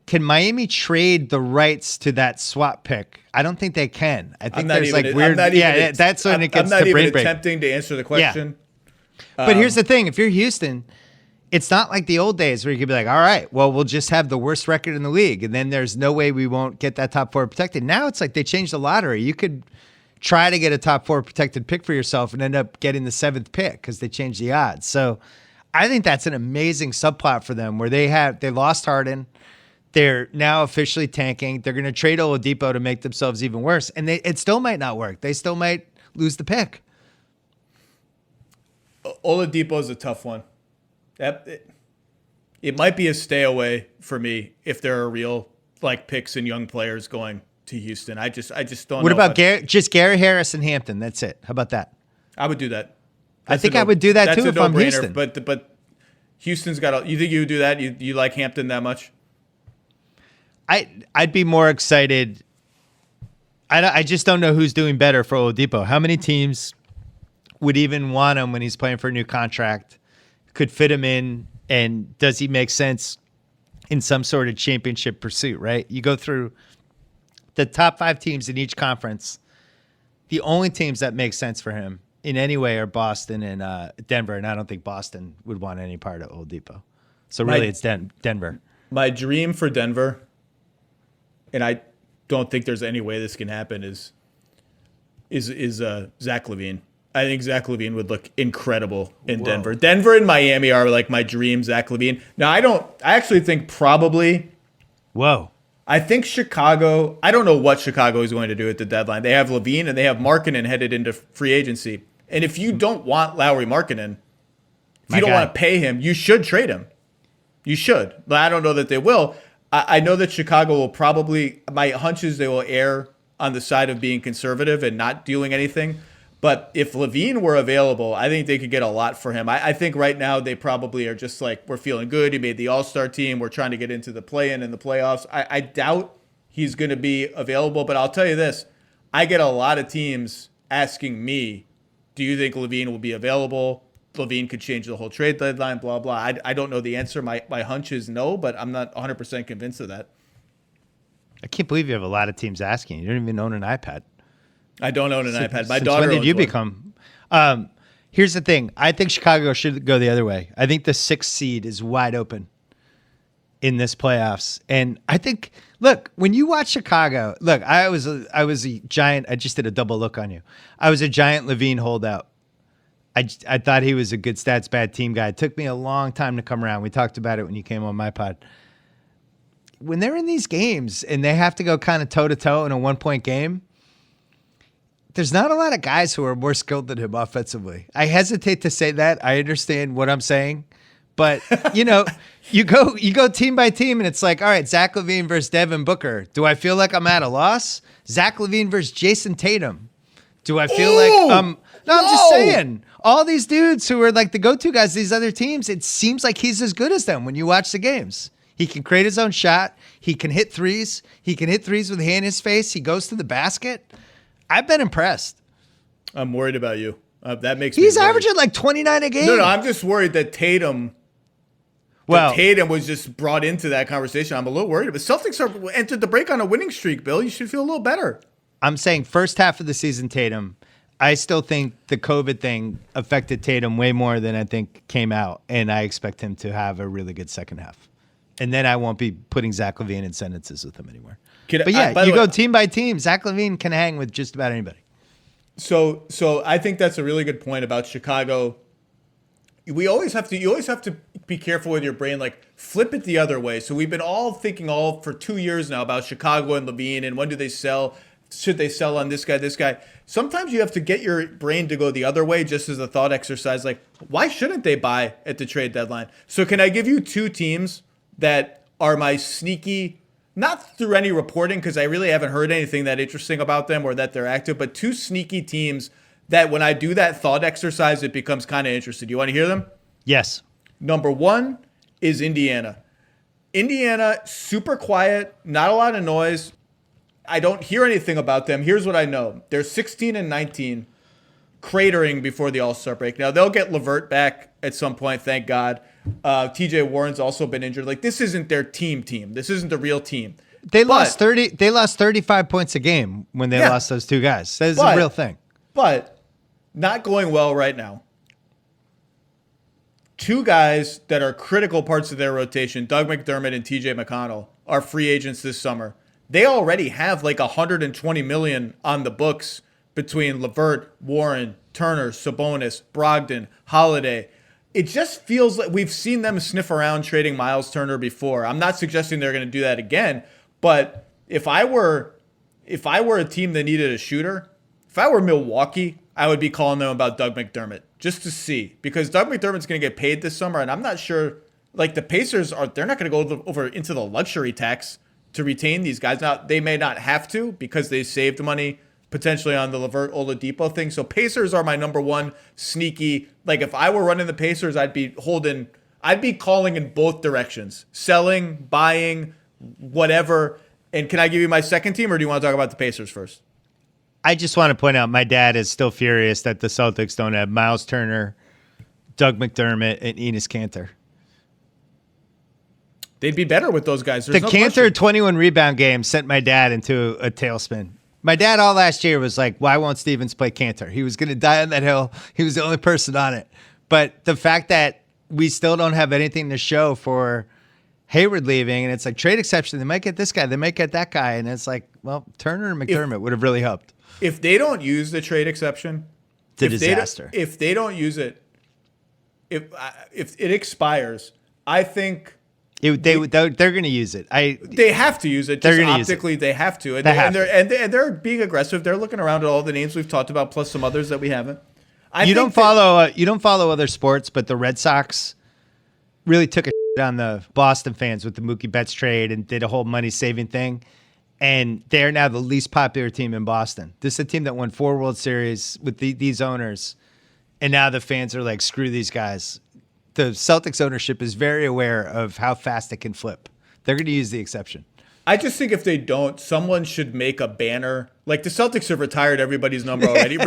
can Miami trade the rights to that swap pick? I don't think they can. I think there's like weird. That's when it gets to brain break. I'm not even attempting to answer the question. Yeah. But here's the thing: if you're Houston, it's not like the old days where you could be like, all right, well, we'll just have the worst record in the league, and then there's no way we won't get that top 4 protected. Now it's like they changed the lottery. You could try to get a top 4 protected pick for yourself and end up getting the 7th pick because they changed the odds. So I think that's an amazing subplot for them where they lost Harden. They're now officially tanking. They're going to trade Oladipo to make themselves even worse. And it still might not work. They still might lose the pick. Oladipo is a tough one. It might be a stay away for me if there are real like picks and young players going to Houston. I just don't know. What about just Gary Harris and Hampton? That's it. How about that? I would do that. I think I would do that too if I'm Houston. But Houston's got you think you would do that? You like Hampton that much? I'd be more excited. I just don't know who's doing better for Oladipo. How many teams would even want him when he's playing for a new contract? Could fit him in, and does he make sense in some sort of championship pursuit, right? You go through the top 5 teams in each conference. The only teams that make sense for him in any way are Boston and Denver, and I don't think Boston would want any part of Oladipo. So really it's Denver. My dream for Denver, and I don't think there's any way this can happen, is Zach LaVine. I think Zach LaVine would look incredible in Denver. Denver and Miami are like my dream Zach LaVine. Now, I actually think probably. I think Chicago, I don't know what Chicago is going to do at the deadline. They have LaVine and they have Markkanen headed into free agency. And if you don't want Lauri Markkanen, if you don't want to pay him, you should trade him. You should. But I don't know that they will. I know that Chicago will probably, my hunch is they will err on the side of being conservative and not doing anything. But if LaVine were available, I think they could get a lot for him. I think right now they probably are just like, we're feeling good. He made the All-Star team. We're trying to get into the play-in and the playoffs. I doubt he's going to be available. But I'll tell you this. I get a lot of teams asking me, do you think LaVine will be available? LaVine could change the whole trade deadline, blah, blah. I don't know the answer. My hunch is no, but I'm not 100% convinced of that. I can't believe you have a lot of teams asking. You don't even own an iPad. I don't own an iPad. My daughter. When did you become? Here's the thing. I think Chicago should go the other way. I think the 6th seed is wide open in this playoffs, and I think. Look, when you watch Chicago, I was a giant. I just did a double look on you. I was a giant LaVine holdout. I thought he was a good stats bad team guy. It took me a long time to come around. We talked about it when you came on my pod. When they're in these games and they have to go kind of toe to toe in a 1-point game. There's not a lot of guys who are more skilled than him offensively. I hesitate to say that. I understand what I'm saying. But, you go team by team, and it's like, all right, Zach LaVine versus Devin Booker. Do I feel like I'm at a loss? Zach LaVine versus Jason Tatum. Do I feel like I'm just saying. All these dudes who are like the go-to guys, these other teams, it seems like he's as good as them when you watch the games. He can create his own shot. He can hit threes. He can hit threes with a hand in his face. He goes to the basket. I've been impressed. I'm worried about you. That makes me He's worried. averaging like 29 a game. No, I'm just worried that Tatum was just brought into that conversation. I'm a little worried. But Celtics entered the break on a winning streak, Bill. You should feel a little better. I'm saying first half of the season, Tatum. I still think the COVID thing affected Tatum way more than I think came out, and I expect him to have a really good second half. And then I won't be putting Zach LaVine in sentences with him anymore. But you go team by team. Zach LaVine can hang with just about anybody. So I think that's a really good point about Chicago. You always have to be careful with your brain, like flip it the other way. So we've been all thinking for 2 years now about Chicago and LaVine and when do they sell? Should they sell on this guy? Sometimes you have to get your brain to go the other way just as a thought exercise. Like, why shouldn't they buy at the trade deadline? So can I give you 2 teams that are my sneaky, not through any reporting because I really haven't heard anything that interesting about them or that they're active, but 2 sneaky teams that when I do that thought exercise, it becomes kind of interesting. You want to hear them? Yes. Number 1 is Indiana. Indiana, super quiet, not a lot of noise. I don't hear anything about them. Here's what I know. They're 16-19. cratering before the All-Star break. Now, they'll get LeVert back at some point, thank God. TJ Warren's also been injured. Like, this isn't their team. This isn't the real team. They lost 35 points a game when they lost those two guys. That is a real thing. But not going well right now. Two guys that are critical parts of their rotation, Doug McDermott and TJ McConnell, are free agents this summer. They already have like $120 million on the books between LeVert, Warren, Turner, Sabonis, Brogdon, Holiday. It just feels like we've seen them sniff around trading Miles Turner before. I'm not suggesting they're going to do that again, but if I were a team that needed a shooter, if I were Milwaukee, I would be calling them about Doug McDermott just to see, because Doug McDermott's going to get paid this summer, and I'm not sure. Like, the Pacers they're not going to go over into the luxury tax to retain these guys. Now, they may not have to because they saved money potentially on the LeVert Oladipo thing. So Pacers are my number one sneaky. Like, if I were running the Pacers, I'd be calling in both directions, selling, buying, whatever. And can I give you my second team, or do you want to talk about the Pacers first? I just want to point out my dad is still furious that the Celtics don't have Miles Turner, Doug McDermott, and Enes Kanter. They'd be better with those guys. There's the Kanter 21 rebound game sent my dad into a tailspin. My dad all last year was like, why won't Stevens play Kanter? He was going to die on that hill. He was the only person on it. But the fact that we still don't have anything to show for Hayward leaving, and it's like trade exception, they might get this guy, they might get that guy. And it's like, well, Turner and McDermott would have really helped. If they don't use the trade exception, it's a disaster. If they don't use it, if it expires, I think they're going to use it. They have to use it. Just optically, they have to. And they're being aggressive. They're looking around at all the names we've talked about, plus some others that we haven't. You don't follow other sports, but the Red Sox really took a shit on the Boston fans with the Mookie Betts trade and did a whole money saving thing. And they're now the least popular team in Boston. This is a team that won 4 World Series with these owners. And now the fans are like, screw these guys. The Celtics ownership is very aware of how fast it can flip. They're going to use the exception. I just think if they don't, someone should make a banner. Like, the Celtics have retired everybody's number already.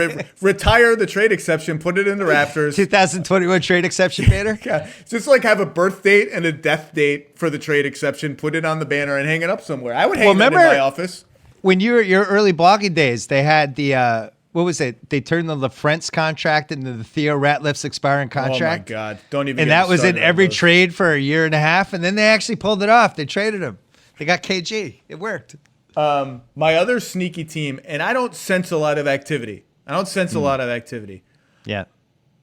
Retire the trade exception, put it in the rafters. 2021 trade exception banner? Yeah. Just like have a birth date and a death date for the trade exception, put it on the banner and hang it up somewhere. I would hang it in my office. When you were your early blogging days, they had the, what was it? They turned the LaFrentz contract into the Theo Ratliff's expiring contract. Oh, my God. Don't even And that was in every trade for a year and a half, and then they actually pulled it off. They traded him. They got KG. It worked. My other sneaky team, and I don't sense a lot of activity. Yeah.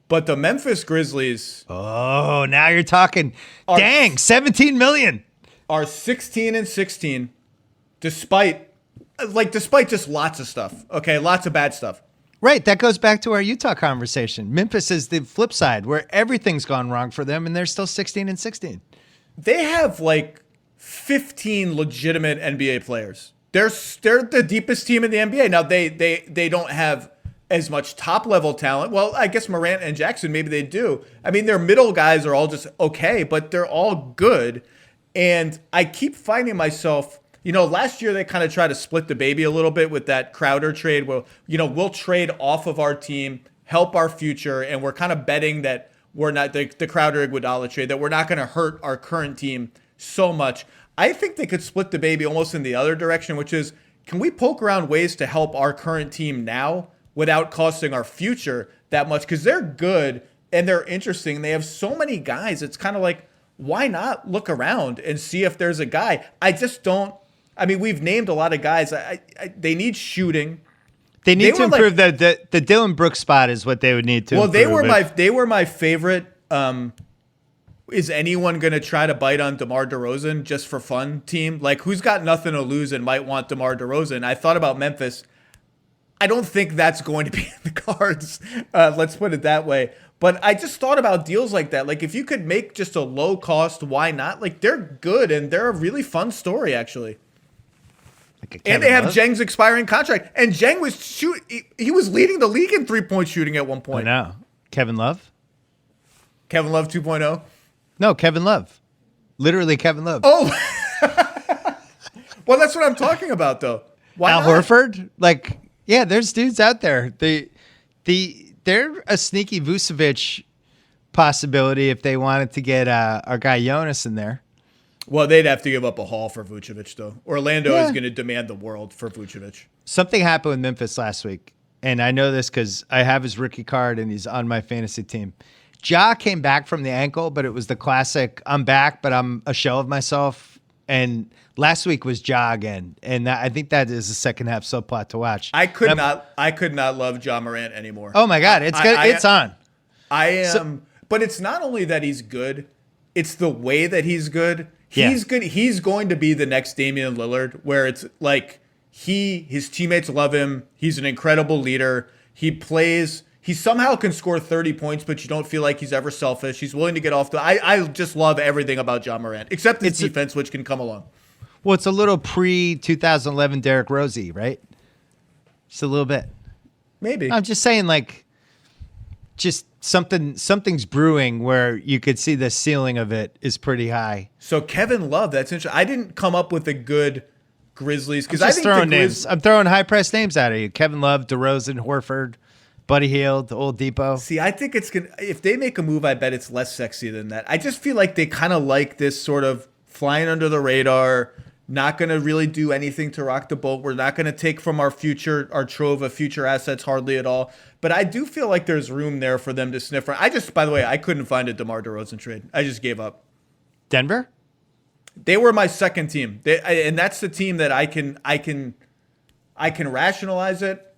But the Memphis Grizzlies. Oh, now you're talking. Dang, $17 million. Are 16-16, despite just lots of stuff. Okay, lots of bad stuff. Right. That goes back to our Utah conversation. Memphis is the flip side, where everything's gone wrong for them, and they're still 16-16. They have like 15 legitimate NBA players. They're the deepest team in the NBA. Now they don't have as much top level talent. Well, I guess Morant and Jackson, maybe they do. I mean, their middle guys are all just okay, but they're all good. And I keep finding myself, last year they kind of tried to split the baby a little bit with that Crowder trade. Well, we'll trade off of our team, help our future, and we're kind of betting that we're not the Crowder Iguodala trade, that we're not going to hurt our current team so much. I think they could split the baby almost in the other direction, which is, can we poke around ways to help our current team now without costing our future that much? Because they're good and they're interesting. They have so many guys. It's kind of like, why not look around and see if there's a guy? I just don't. I mean, we've named a lot of guys. They need shooting. They need to improve the Dylan Brooks spot is what they would need to. Well, they were my favorite. Is anyone going to try to bite on DeMar DeRozan just for fun team? Like, who's got nothing to lose and might want DeMar DeRozan? I thought about Memphis. I don't think that's going to be in the cards. Let's put it that way. But I just thought about deals like that. Like, if you could make just a low cost, why not? Like, they're good and they're a really fun story, actually. And they have Jeng's expiring contract. And Jeng was he was leading the league in 3-point shooting at one point. I know. Kevin Love 2.0. No, Kevin Love. Literally Kevin Love. Oh. Well, that's what I'm talking about, though. Why Al not? Horford? Like, yeah, there's dudes out there. The they're a sneaky Vucevic possibility if they wanted to get our guy Jonas in there. Well, they'd have to give up a haul for Vucevic, though. Orlando is going to demand the world for Vucevic. Something happened with Memphis last week, and I know this because I have his rookie card, and he's on my fantasy team. Ja came back from the ankle, but it was the classic, I'm back, but I'm a shell of myself. And last week was Ja again, and I think that is the second half subplot to watch. I could not love Ja Morant anymore. Oh, my God. It's on. I am, but it's not only that he's good, it's the way that he's good. He's good. He's going to be the next Damian Lillard, where it's like his teammates love him. He's an incredible leader. He somehow can score 30 points, but you don't feel like he's ever selfish. He's willing to get off I just love everything about Ja Morant, except his defense, which can come along. Well, it's a little pre-2011 Derrick Rosie, right? Just a little bit. Maybe. I'm just saying, like, just something's brewing where you could see the ceiling of it is pretty high. So Kevin Love, that's interesting. I didn't come up with a good Grizzlies because I think throwing names. I'm throwing high-priced names out of you. Kevin Love, DeRozan, Horford, Buddy Hield, Old Depot. See, I think it's gonna. If they make a move, I bet it's less sexy than that. I just feel like they kind of like this sort of flying under the radar. Not going to really do anything to rock the boat. We're not going to take from our trove of future assets hardly at all. But I do feel like there's room there for them to sniff around. By the way, I couldn't find a DeMar DeRozan trade. I just gave up. Denver? They were my second team. And that's the team that I can rationalize it.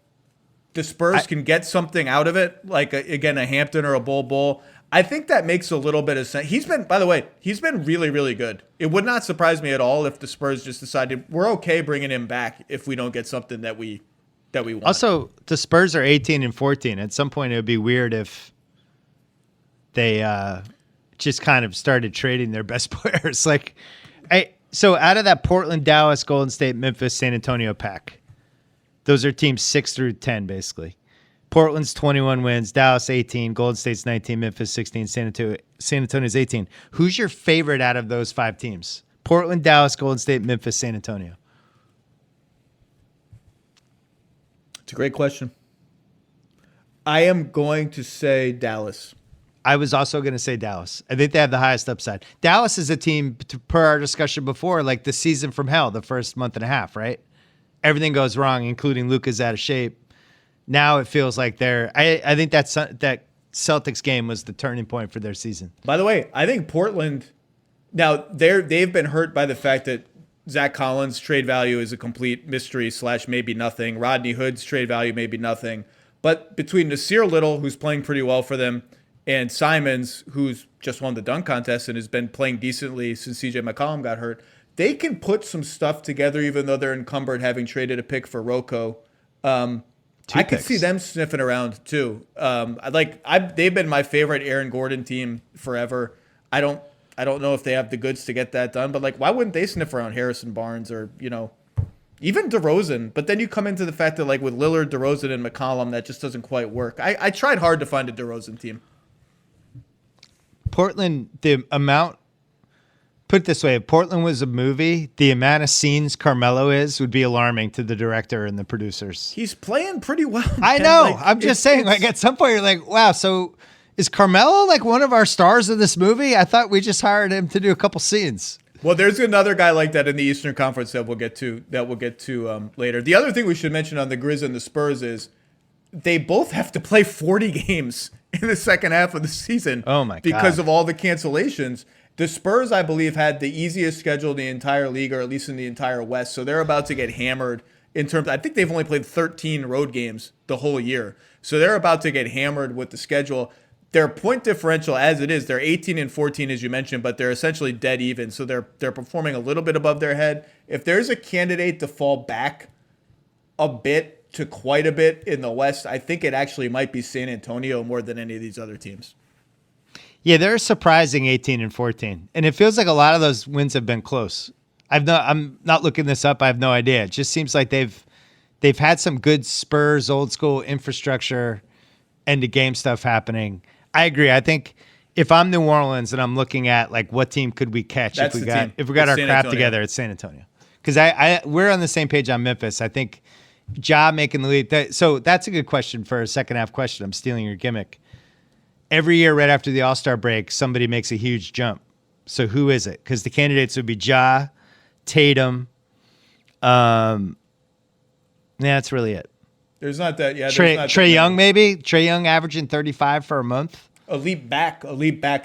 The Spurs can get something out of it, like, again, a Hampton or a Bull. I think that makes a little bit of sense. He's been really, really good. It would not surprise me at all if the Spurs just decided we're okay bringing him back if we don't get something that we want. Also, the Spurs are 18-14. At some point, it would be weird if they just kind of started trading their best players. So out of that Portland, Dallas, Golden State, Memphis, San Antonio pack, those are teams 6 through 10, basically. Portland's 21 wins, Dallas 18, Golden State's 19, Memphis 16, San Antonio's 18. Who's your favorite out of those 5 teams? Portland, Dallas, Golden State, Memphis, San Antonio. It's a great question. I am going to say Dallas. I was also going to say Dallas. I think they have the highest upside. Dallas is a team, per our discussion before, like the season from hell, the first month and a half, right? Everything goes wrong, including Luka's out of shape. Now it feels like I think that Celtics game was the turning point for their season. By the way, I think Portland, now they've been hurt by the fact that Zach Collins' trade value is a complete mystery / maybe nothing. Rodney Hood's trade value maybe nothing. But between Nasir Little, who's playing pretty well for them, and Simons, who's just won the dunk contest and has been playing decently since CJ McCollum got hurt, they can put some stuff together even though they're encumbered having traded a pick for Rocco. I could see them sniffing around too. They've been my favorite Aaron Gordon team forever. I don't know if they have the goods to get that done, but why wouldn't they sniff around Harrison Barnes or even DeRozan? But then you come into the fact that with Lillard, DeRozan, and McCollum, that just doesn't quite work. I tried hard to find a DeRozan team. Portland, put it this way, if Portland was a movie, the amount of scenes Carmelo would be alarming to the director and the producers. He's playing pretty well. I know. I'm just saying, at some point you're like, wow, so is Carmelo one of our stars of this movie? I thought we just hired him to do a couple scenes. Well, there's another guy like that in the Eastern Conference that we'll get to later. The other thing we should mention on the Grizz and the Spurs is they both have to play 40 games in the second half of the season. Oh my God. Because of all the cancellations. The Spurs, I believe, had the easiest schedule in the entire league, or at least in the entire West. So they're about to get hammered in terms. I think they've only played 13 road games the whole year. So they're about to get hammered with the schedule. Their point differential, as it is, they're 18-14, as you mentioned, but they're essentially dead even. So they're performing a little bit above their head. If there's a candidate to fall back a bit to quite a bit in the West, I think it actually might be San Antonio more than any of these other teams. Yeah, they're surprising 18-14, and it feels like a lot of those wins have been close. I'm not looking this up. I have no idea. It just seems like they've had some good Spurs old school infrastructure, end of game stuff happening. I agree. I think if I'm New Orleans and I'm looking at what team could we catch if we got our crap together, it's San Antonio. Because we're on the same page on Memphis. I think Ja making the leap. So that's a good question for a second half question. I'm stealing your gimmick. Every year right after the All-Star break, somebody makes a huge jump. So who is it? Because the candidates would be Ja, Tatum. Yeah, that's really it. There's not that. Yeah, Trae Young, maybe. Trae Young averaging 35 for a month. A leap back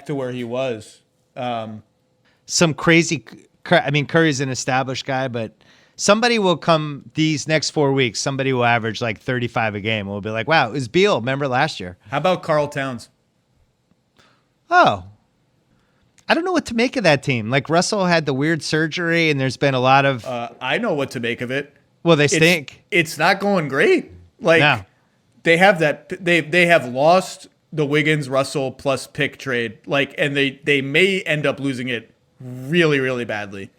to where he was. Some crazy. I mean, Curry's an established guy, but somebody will come these next 4 weeks. Somebody will average like 35 a game. We'll be like, wow, it was Beal. Remember last year? How about Karl Towns? Oh, I don't know what to make of that team. Like Russell had the weird surgery, and there's been a lot of. I know what to make of it. Well, they stink. It's not going great. Like No. they have that. They have lost the Wiggins Russell plus pick trade. Like, and they may end up losing it really, really badly.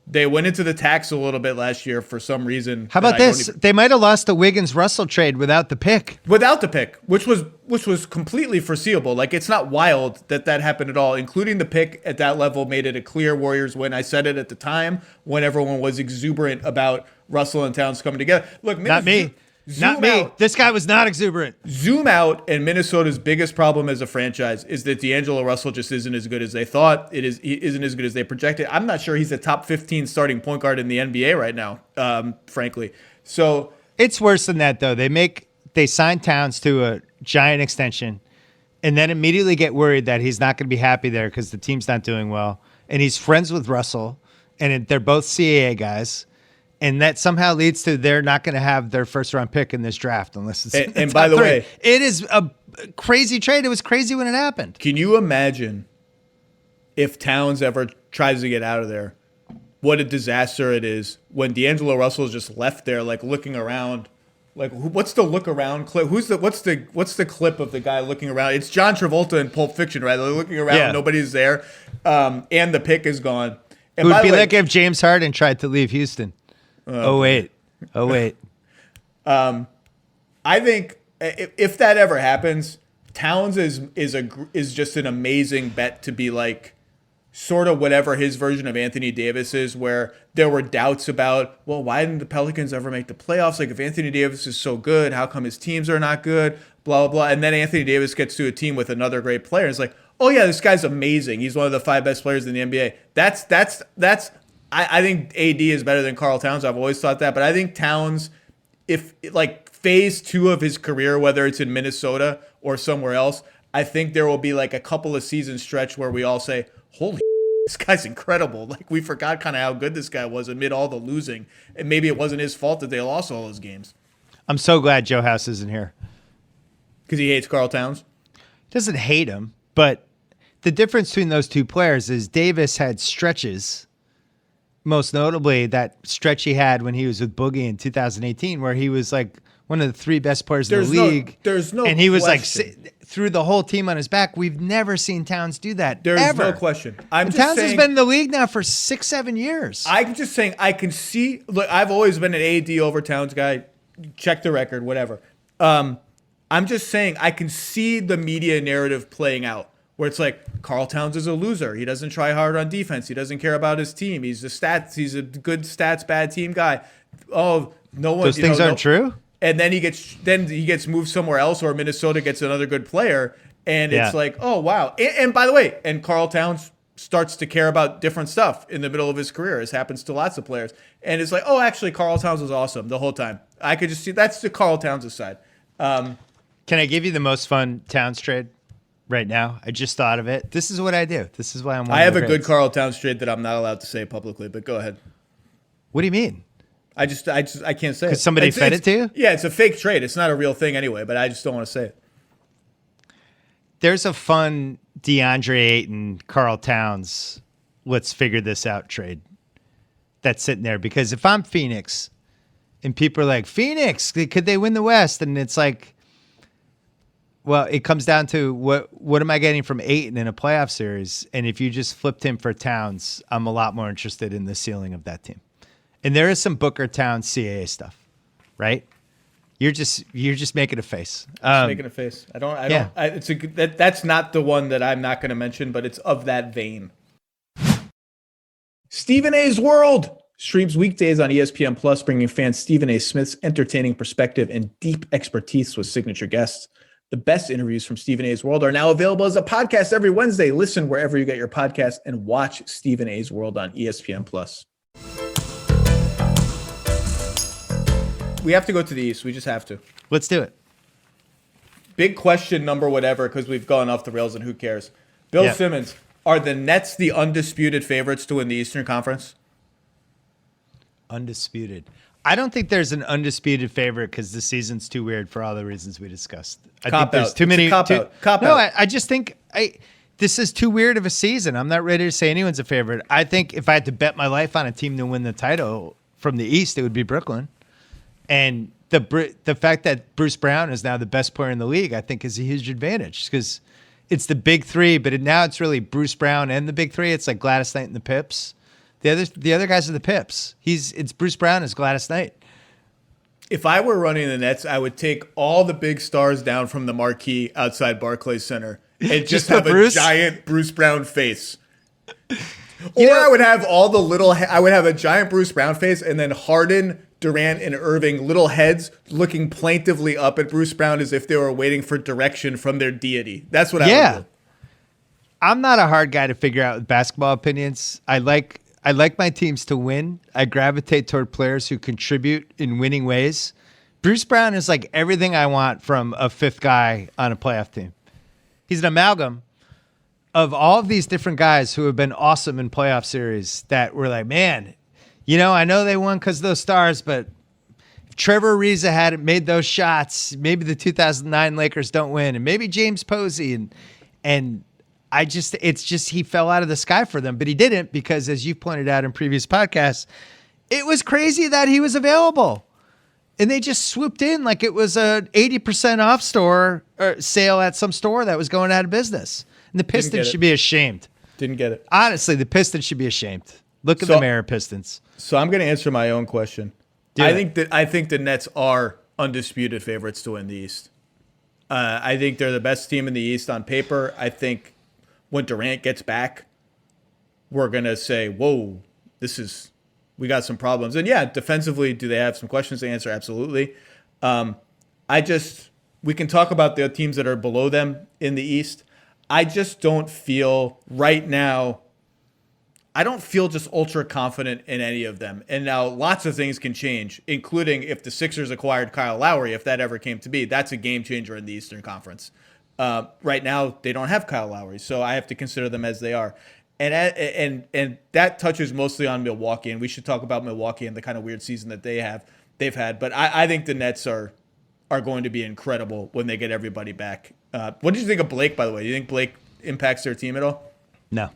They went into the tax a little bit last year for some reason. How about this? They might have lost the Wiggins Russell trade without the pick. Without the pick, which was completely foreseeable. Like, it's not wild that happened at all. Including the pick at that level made it a clear Warriors win. I said it at the time when everyone was exuberant about Russell and Towns coming together. Look, Not me. Not me. Out. This guy was not exuberant. Zoom out, and Minnesota's biggest problem as a franchise is that D'Angelo Russell just isn't as good as they thought. He isn't as good as they projected. I'm not sure he's a top 15 starting point guard in the NBA right now, frankly. So it's worse than that, though. They sign Towns to a giant extension, and then immediately get worried that he's not going to be happy there because the team's not doing well. And he's friends with Russell, and they're both CAA guys. And that somehow leads to they're not going to have their first round pick in this draft unless it's. And by the way, it is a crazy trade. It was crazy when it happened. Can you imagine if Towns ever tries to get out of there? What a disaster it is when D'Angelo Russell is just left there, like looking around. Like, what's the look around clip? What's the clip of the guy looking around? It's John Travolta in Pulp Fiction, right? They're looking around, Yeah. Nobody's there, and the pick is gone. And It would be way, like if James Harden tried to leave Houston. Oh wait. I think if that ever happens, Towns is just an amazing bet to be like sort of whatever his version of Anthony Davis is, where there were doubts about, well, why didn't the Pelicans ever make the playoffs? Like, if Anthony Davis is so good, how come his teams are not good? Blah, blah, blah. And then Anthony Davis gets to a team with another great player. It's like, oh yeah, this guy's amazing. He's one of the 5 best players in the NBA. That's I think AD is better than Karl Towns. I've always thought that. But I think Towns, if like phase 2 of his career, whether it's in Minnesota or somewhere else, I think there will be like a couple of season stretch where we all say, holy, this guy's incredible. Like, we forgot kind of how good this guy was amid all the losing. And maybe it wasn't his fault that they lost all those games. I'm so glad Joe House isn't here. Because he hates Karl Towns? He doesn't hate him, but the difference between those two players is Davis had stretches. Most notably, that stretch he had when he was with Boogie in 2018, where he was like one of the 3 best players in the league. There's no and he was question. like threw the whole team on his back. We've never seen Towns do that. There's ever. no question. Towns has been in the league now for 6-7 years. I'm just saying, I can see. Look, I've always been an AD over Towns guy. Check the record, whatever. I'm just saying, I can see the media narrative playing out, where it's like, Karl Towns is a loser. He doesn't try hard on defense. He doesn't care about his team. He's a good stats, bad team guy. Oh, no one. Those things aren't true. And then he gets moved somewhere else, or Minnesota gets another good player, and it's like, oh wow. And by the way, and Karl Towns starts to care about different stuff in the middle of his career, as happens to lots of players. And it's like, oh, actually, Karl Towns was awesome the whole time. I could just see that's the Karl Towns side. Can I give you the most fun Towns trade right now? I just thought of it. This is what I do. This is why I'm. I have a good Karl Towns trade that I'm not allowed to say publicly, but go ahead. What do you mean? I can't say it. Because somebody fed it to you? Yeah, it's a fake trade. It's not a real thing anyway, but I just don't want to say it. There's a fun DeAndre Ayton, Karl Towns, let's figure this out trade that's sitting there. Because if I'm Phoenix and people are like, Phoenix, could they win the West? And it's like, well, it comes down to what am I getting from Ayton in a playoff series? And if you just flipped him for Towns, I'm a lot more interested in the ceiling of that team. And there is some Booker Towns CAA stuff, right? You're just making a face. Making a face. I don't. Yeah. That's not the one that I'm not going to mention, but it's of that vein. Stephen A's World. Streams weekdays on ESPN Plus, bringing fans Stephen A. Smith's entertaining perspective and deep expertise with signature guests. The best interviews from Stephen A.'s World are now available as a podcast every Wednesday. Listen wherever you get your podcast and watch Stephen A.'s World on ESPN Plus. We have to go to the East. We just have to. Let's do it. Big question number whatever, because we've gone off the rails and who cares. Bill Simmons, are the Nets the undisputed favorites to win the Eastern Conference? Undisputed. I don't think there's an undisputed favorite because the season's too weird for all the reasons we discussed. I think there's too many. Cop out. I just think this is too weird of a season. I'm not ready to say anyone's a favorite. I think if I had to bet my life on a team to win the title from the East, it would be Brooklyn. And the fact that Bruce Brown is now the best player in the league, I think, is a huge advantage because it's the big three, but now it's really Bruce Brown and the big three. It's like Gladys Knight and the Pips. The other guys are the Pips. It's Bruce Brown as Gladys Knight. If I were running the Nets, I would take all the big stars down from the marquee outside Barclays Center and just have a giant Bruce Brown face. I would have I would have a giant Bruce Brown face and then Harden, Durant, and Irving little heads looking plaintively up at Bruce Brown as if they were waiting for direction from their deity. That's what I would do. I'm not a hard guy to figure out with basketball opinions. I like my teams to win. I gravitate toward players who contribute in winning ways. Bruce Brown is like everything I want from a fifth guy on a playoff team. He's an amalgam of all of these different guys who have been awesome in playoff series that were like, man, I know they won because of those stars, but if Trevor Ariza hadn't made those shots, maybe the 2009 Lakers don't win, and maybe James Posey and it's just he fell out of the sky for them, but he didn't because, as you've pointed out in previous podcasts, it was crazy that he was available. And they just swooped in like it was a 80% off store or sale at some store that was going out of business. And the Pistons should be ashamed. Didn't get it. Honestly, the Pistons should be ashamed. Look at the mirror, Pistons. So I'm going to answer my own question. I think the Nets are undisputed favorites to win the East. I think they're the best team in the East on paper. I think when Durant gets back, we're going to say, whoa, we got some problems. And yeah, defensively, do they have some questions to answer? Absolutely. We can talk about the teams that are below them in the East. I just don't feel right now, I don't feel just ultra confident in any of them. And now lots of things can change, including if the Sixers acquired Kyle Lowry, if that ever came to be. That's a game changer in the Eastern Conference. Right now, they don't have Kyle Lowry, so I have to consider them as they are. And that touches mostly on Milwaukee, and we should talk about Milwaukee and the kind of weird season that they've had. But I think the Nets are going to be incredible when they get everybody back. What did you think of Blake, by the way? Do you think Blake impacts their team at all? No.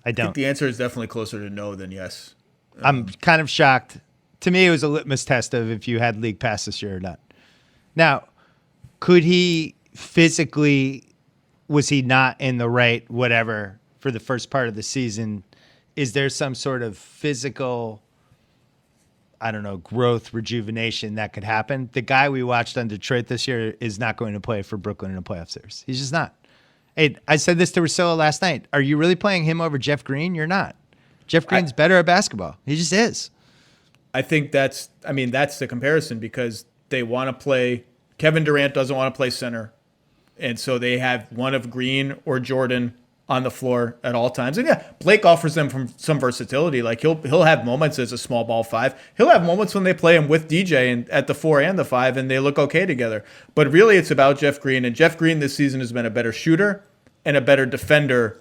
I don't. I think the answer is definitely closer to no than yes. I'm kind of shocked. To me, it was a litmus test of if you had league pass this year or not. Now, could he physically, was he not in the right whatever for the first part of the season? Is there some sort of physical, growth, rejuvenation that could happen? The guy we watched on Detroit this year is not going to play for Brooklyn in a playoff series. He's just not. Hey, I said this to Russillo last night. Are you really playing him over Jeff Green? You're not. Jeff Green's better at basketball. He just is. I think that's the comparison because they want to play. Kevin Durant doesn't want to play center. And so they have one of Green or Jordan on the floor at all times. And yeah, Blake offers them some versatility. Like he'll have moments as a small ball five. He'll have moments when they play him with DJ and at the 4 and the 5 and they look okay together. But really it's about Jeff Green. And Jeff Green this season has been a better shooter and a better defender.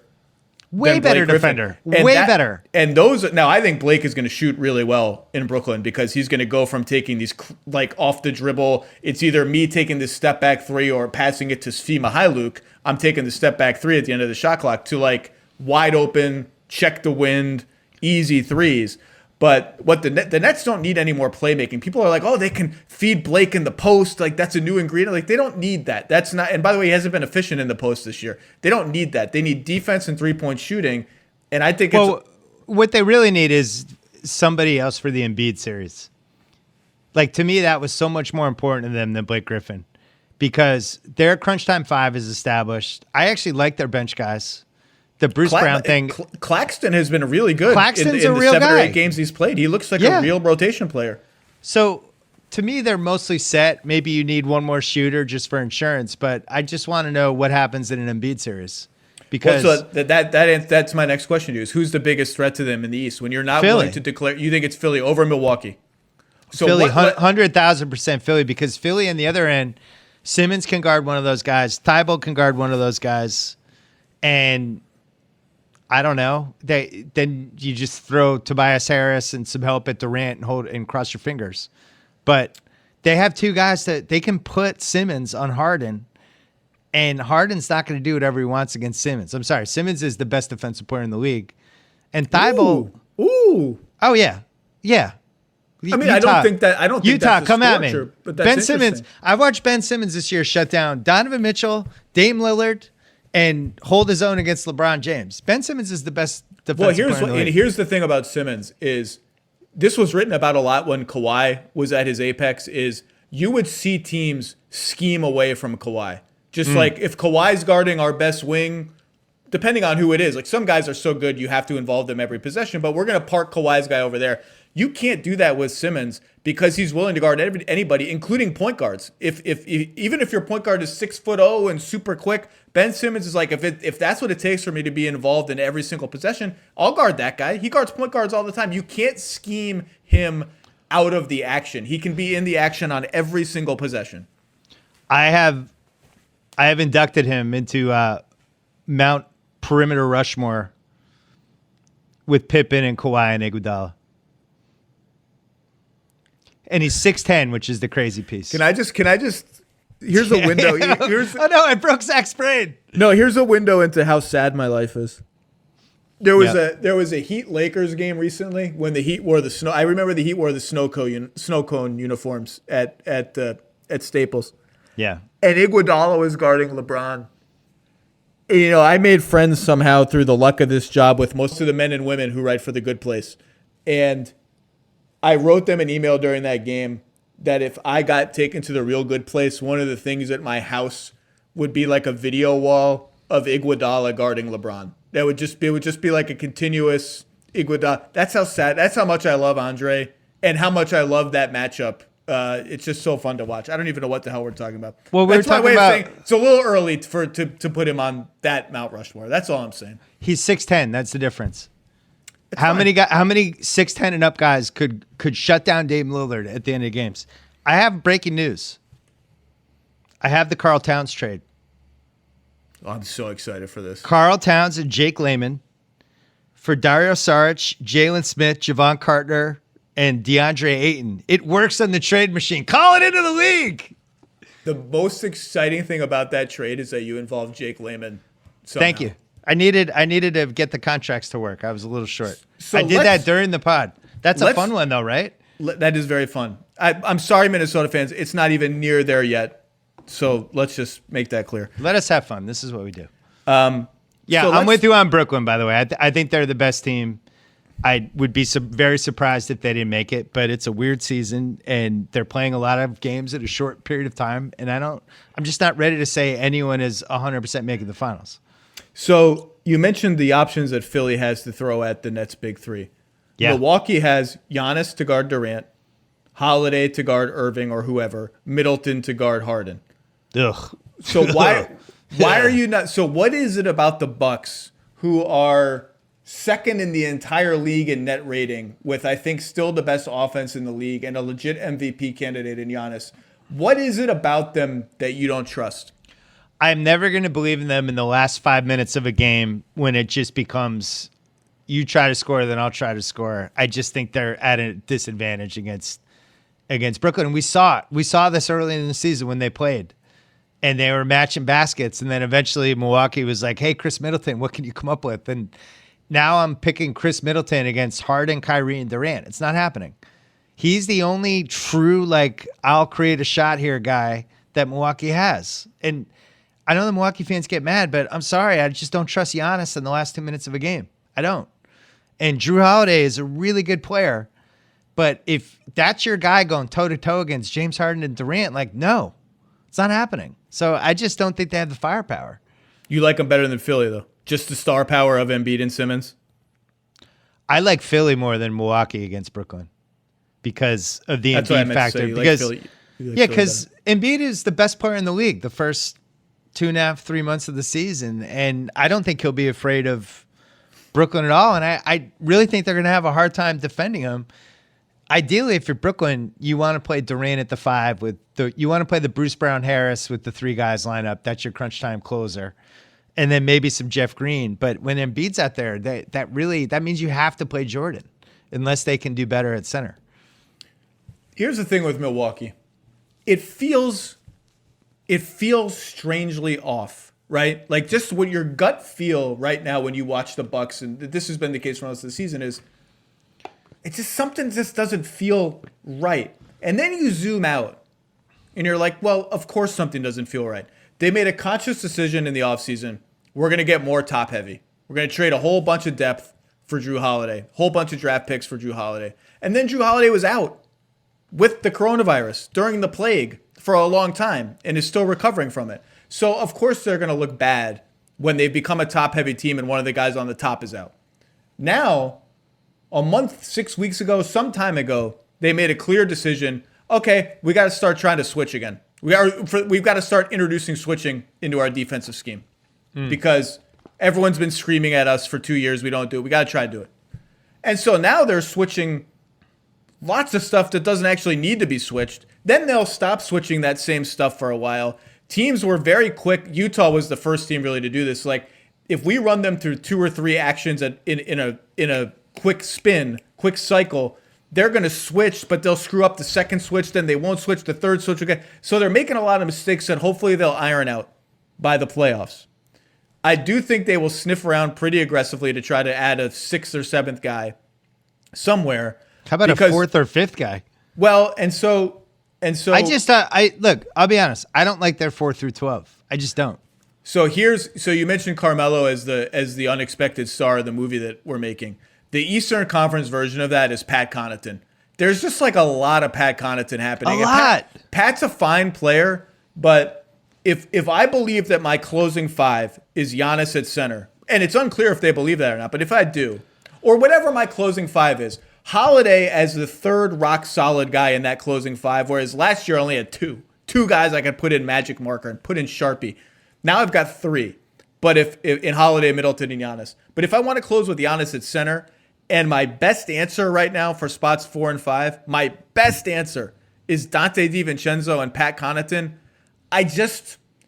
Way better defender. Way better. And now I think Blake is going to shoot really well in Brooklyn because he's going to go from taking these like off the dribble. It's either me taking this step back three or passing it to Svi Mykhailiuk. I'm taking the step back three at the end of the shot clock to like wide open, check the wind, easy threes. But what the Nets don't need any more playmaking. People are like, oh, they can feed Blake in the post. Like that's a new ingredient. Like they don't need that. That's not. And by the way, he hasn't been efficient in the post this year. They don't need that. They need defense and 3-point shooting. And I think what they really need is somebody else for the Embiid series. Like to me, that was so much more important to them than Blake Griffin because their crunch time 5 is established. I actually like their bench guys. the Bruce Brown thing. Claxton has been really good. Claxton's in a the real 7 or guy. 8 games he's played. He looks like a real rotation player. So to me, they're mostly set. Maybe you need one more shooter just for insurance, but I just want to know what happens in an Embiid series. Because that's my next question to you is who's the biggest threat to them in the East when you're not willing to declare? You think it's Philly over Milwaukee? So Philly, 100,000% Philly, because Philly on the other end, Simmons can guard one of those guys. Thibault can guard one of those guys. And I don't know. Then you just throw Tobias Harris and some help at Durant and cross your fingers. But they have two guys that they can put Simmons on Harden. And Harden's not going to do whatever he wants against Simmons. I'm sorry. Simmons is the best defensive player in the league. And Thibault. Ooh. Oh, yeah. Yeah. I mean, I don't think that's Utah, come at me. But that's Ben Simmons. I've watched Ben Simmons this year shut down Donovan Mitchell, Dame Lillard, and hold his own against LeBron James. Ben Simmons is the best defensive player in the league. Here's the thing about Simmons is this was written about a lot when Kawhi was at his apex is you would see teams scheme away from Kawhi. Just like if Kawhi's guarding our best wing, depending on who it is, like some guys are so good you have to involve them every possession, but we're going to park Kawhi's guy over there. You can't do that with Simmons because he's willing to guard anybody, including point guards. Even if your point guard is 6'0" and super quick, Ben Simmons is like, if that's what it takes for me to be involved in every single possession, I'll guard that guy. He guards point guards all the time. You can't scheme him out of the action. He can be in the action on every single possession. I have inducted him into Mount Perimeter Rushmore with Pippen and Kawhi and Iguodala. And he's 6'10", which is the crazy piece. Can I just here's a window. Oh no, I broke Zach's brain. No, here's a window into how sad my life is. There was a Heat Lakers game recently when the Heat wore the snow. I remember the Heat wore the snow cone uniforms at Staples. Yeah. And Iguodala was guarding LeBron. And, you know, I made friends somehow through the luck of this job with most of the men and women who write for The Good Place. And I wrote them an email during that game that if I got taken to the real good place, one of the things at my house would be like a video wall of Iguodala guarding LeBron. It would just be like a continuous Iguodala. That's how sad. That's how much I love Andre and how much I love that matchup. It's just so fun to watch. I don't even know what the hell we're talking about. Well, that's my way of saying it's a little early to put him on that Mount Rushmore. That's all I'm saying. He's 6'10". That's the difference. How many 6'10" and up guys could shut down Dame Lillard at the end of games? I have breaking news. I have the Karl Towns trade. Oh, I'm so excited for this. Karl Towns and Jake Layman for Dario Saric, Jalen Smith, Javon Carter, and DeAndre Ayton. It works on the trade machine. Call it into the league. The most exciting thing about that trade is that you involved Jake Layman. Somehow. Thank you. I needed to get the contracts to work. I was a little short. So I did that during the pod. That's a fun one, though, right? That is very fun. I'm sorry, Minnesota fans. It's not even near there yet. So let's just make that clear. Let us have fun. This is what we do. So I'm with you on Brooklyn, by the way. I think they're the best team. I would be very surprised if they didn't make it, but it's a weird season, and they're playing a lot of games at a short period of time, and I'm just not ready to say anyone is 100% making the finals. So you mentioned the options that Philly has to throw at the Nets' big three. Yeah. Milwaukee has Giannis to guard Durant, Holiday to guard Irving or whoever, Middleton to guard Harden. Ugh. So why are you not? So what is it about the Bucks who are second in the entire league in net rating with, I think, still the best offense in the league and a legit MVP candidate in Giannis? What is it about them that you don't trust? I'm never going to believe in them in the last 5 minutes of a game when it just becomes you try to score, then I'll try to score. I just think they're at a disadvantage against Brooklyn. And we saw it. We saw this early in the season when they played. And they were matching baskets. And then eventually Milwaukee was like, hey, Chris Middleton, what can you come up with? And now I'm picking Chris Middleton against Harden, Kyrie, and Durant. It's not happening. He's the only true, like, I'll create a shot here guy that Milwaukee has. And I know the Milwaukee fans get mad, but I'm sorry. I just don't trust Giannis in the last 2 minutes of a game. I don't. And Drew Holiday is a really good player. But if that's your guy going toe-to-toe against James Harden and Durant, like, no, it's not happening. So I just don't think they have the firepower. You like them better than Philly, though? Just the star power of Embiid and Simmons. I like Philly more than Milwaukee against Brooklyn because of the That's what I Embiid meant factor. to say. You like Because Philly- you like yeah, Philly because Embiid is the best player in the league the first 2.5, 3 months of the season, and I don't think he'll be afraid of Brooklyn at all. And I really think they're going to have a hard time defending him. Ideally, if you're Brooklyn, you want to play Durant at the 5 you want to play the Bruce Brown Harris with the 3 guys lineup. That's your crunch time closer. And then maybe some Jeff Green. But when Embiid's out there, that means you have to play Jordan unless they can do better at center. Here's the thing with Milwaukee. It feels strangely off, right? Like just what your gut feel right now when you watch the Bucks, and this has been the case for most of the season, is it's just something just doesn't feel right. And then you zoom out and you're like, well, of course something doesn't feel right. They made a conscious decision in the offseason. We're going to get more top heavy. We're going to trade a whole bunch of depth for Drew Holiday, whole bunch of draft picks for Drew Holiday. And then Drew Holiday was out with the coronavirus during the plague for a long time and is still recovering from it. So, of course, they're going to look bad when they've become a top-heavy team and one of the guys on the top is out. Now, a month, 6 weeks ago, some time ago, they made a clear decision. Okay, we got to start trying to switch again. We've got to start introducing switching into our defensive scheme because everyone's been screaming at us for 2 years. We don't do it. We got to try to do it. And so now they're switching lots of stuff that doesn't actually need to be switched. Then they'll stop switching that same stuff for a while. Teams were very quick. Utah was the first team really to do this. Like if we run them through 2 or 3 actions in a quick spin, quick cycle, they're going to switch, but they'll screw up the second switch. Then they won't switch the third switch again. So they're making a lot of mistakes that hopefully they'll iron out by the playoffs. I do think they will sniff around pretty aggressively to try to add a 6th or 7th guy somewhere. How about a 4th or 5th guy? Well, and so I just look, I'll be honest. I don't like their 4 through 12. I just don't. So you mentioned Carmelo as the unexpected star of the movie that we're making. The Eastern Conference version of that is Pat Connaughton. There's just like a lot of Pat Connaughton happening. A lot. Pat's a fine player, but if I believe that my closing 5 is Giannis at center, and it's unclear if they believe that or not, but if I do, or whatever my closing 5 is, Holiday as the 3rd rock solid guy in that closing 5, whereas last year I only had 2 guys I could put in magic marker and put in Sharpie. Now I've got 3, but if in Holiday, Middleton, and Giannis. But if I want to close with Giannis at center, and my best answer right now for spots 4 and 5, my best answer is Dante DiVincenzo and Pat Connaughton.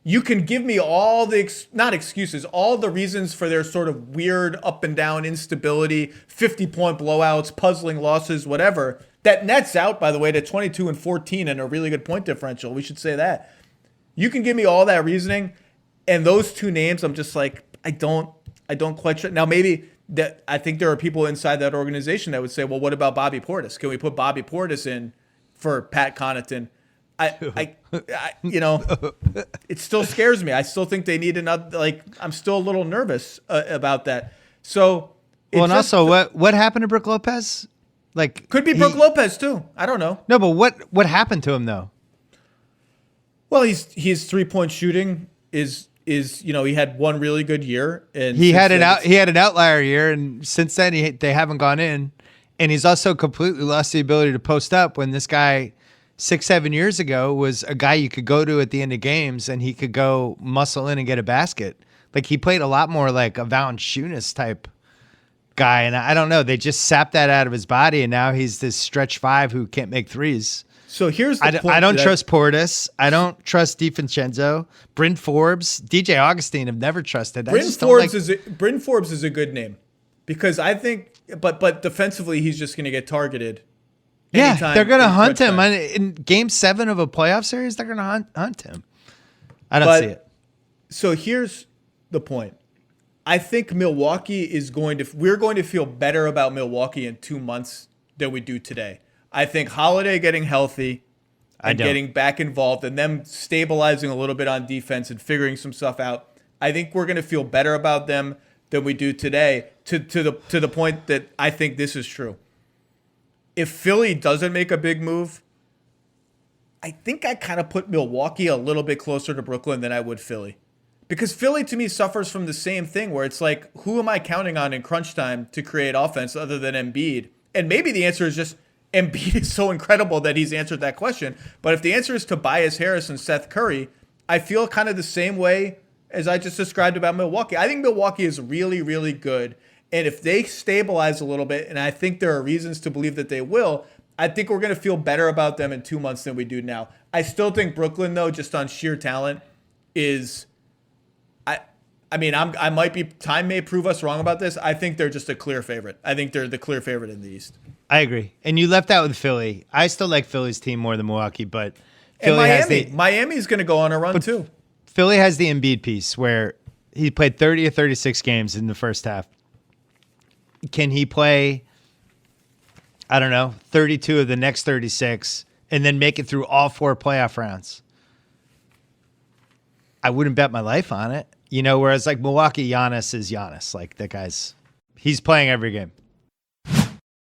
You can give me all the, not excuses, all the reasons for their sort of weird up and down instability, 50-point blowouts, puzzling losses, whatever. That nets out, by the way, to 22 and 14 and a really good point differential. We should say that. You can give me all that reasoning, and those 2 names, I'm just like, I don't quite sure. Now, maybe that I think there are people inside that organization that would say, well, what about Bobby Portis? Can we put Bobby Portis in for Pat Connaughton? It still scares me. I still think they need another. Like, I'm still a little nervous about that. So, and also, what happened to Brook Lopez? Like, could be Brook Lopez too. I don't know. No, but what happened to him though? Well, his 3-point shooting is he had one really good year, and he had an outlier year, and since then they haven't gone in, and he's also completely lost the ability to post up. When this guy 6-7 years ago was a guy you could go to at the end of games, and he could go muscle in and get a basket. Like he played a lot more like a Valanciunas type guy, and I don't know. They just sapped that out of his body, and now he's this stretch 5 who can't make threes. So here's the point. I don't trust Portis. I don't trust DiVincenzo. Bryn Forbes, DJ Augustine, I've never trusted. Bryn Forbes is a good name because I think, but defensively he's just going to get targeted. Yeah, they're going to hunt him in Game 7 of a playoff series. They're going to hunt him. I don't see it. So here's the point. I think Milwaukee we're going to feel better about Milwaukee in 2 months than we do today. I think Holiday getting healthy and getting back involved and them stabilizing a little bit on defense and figuring some stuff out. I think we're going to feel better about them than we do today to the point that I think this is true. If Philly doesn't make a big move, I think I kind of put Milwaukee a little bit closer to Brooklyn than I would Philly. Because Philly to me suffers from the same thing where it's like, who am I counting on in crunch time to create offense other than Embiid? And maybe the answer is just Embiid is so incredible that he's answered that question. But if the answer is Tobias Harris and Seth Curry, I feel kind of the same way as I just described about Milwaukee. I think Milwaukee is really, really good. And if they stabilize a little bit, and I think there are reasons to believe that they will, I think we're going to feel better about them in 2 months than we do now. I still think Brooklyn, though, just on sheer talent, is... I mean, I might be. Time may prove us wrong about this. I think they're just a clear favorite. I think they're the clear favorite in the East. I agree. And you left out with Philly. I still like Philly's team more than Milwaukee, but Philly has Miami's going to go on a run too. Philly has the Embiid piece where he played 30 or 36 games in the first half. Can he play, I don't know, 32 of the next 36 and then make it through all 4 playoff rounds? I wouldn't bet my life on it. You know, whereas like Milwaukee, Giannis is Giannis. Like that he's playing every game.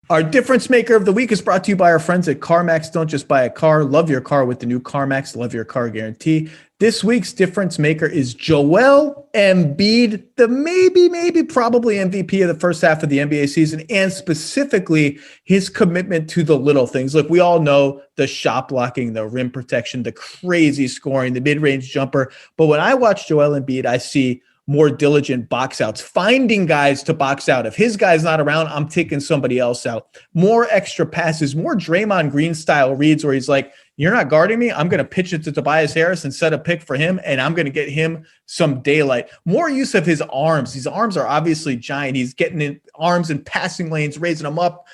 Our difference maker of the week is brought to you by our friends at CarMax. Don't just buy a car. Love your car with the new CarMax Love Your Car guarantee. This week's difference maker is Joel Embiid, the maybe probably MVP of the first half of the NBA season, and specifically his commitment to the little things. Look, we all know the shot blocking, the rim protection, the crazy scoring, the mid-range jumper. But when I watch Joel Embiid, I see more diligent box outs, finding guys to box out. If his guy's not around, I'm taking somebody else out. More extra passes, more Draymond Green style reads where he's like, you're not guarding me. I'm going to pitch it to Tobias Harris and set a pick for him, and I'm going to get him some daylight. More use of his arms. His arms are obviously giant. He's getting in arms in passing lanes, raising them up,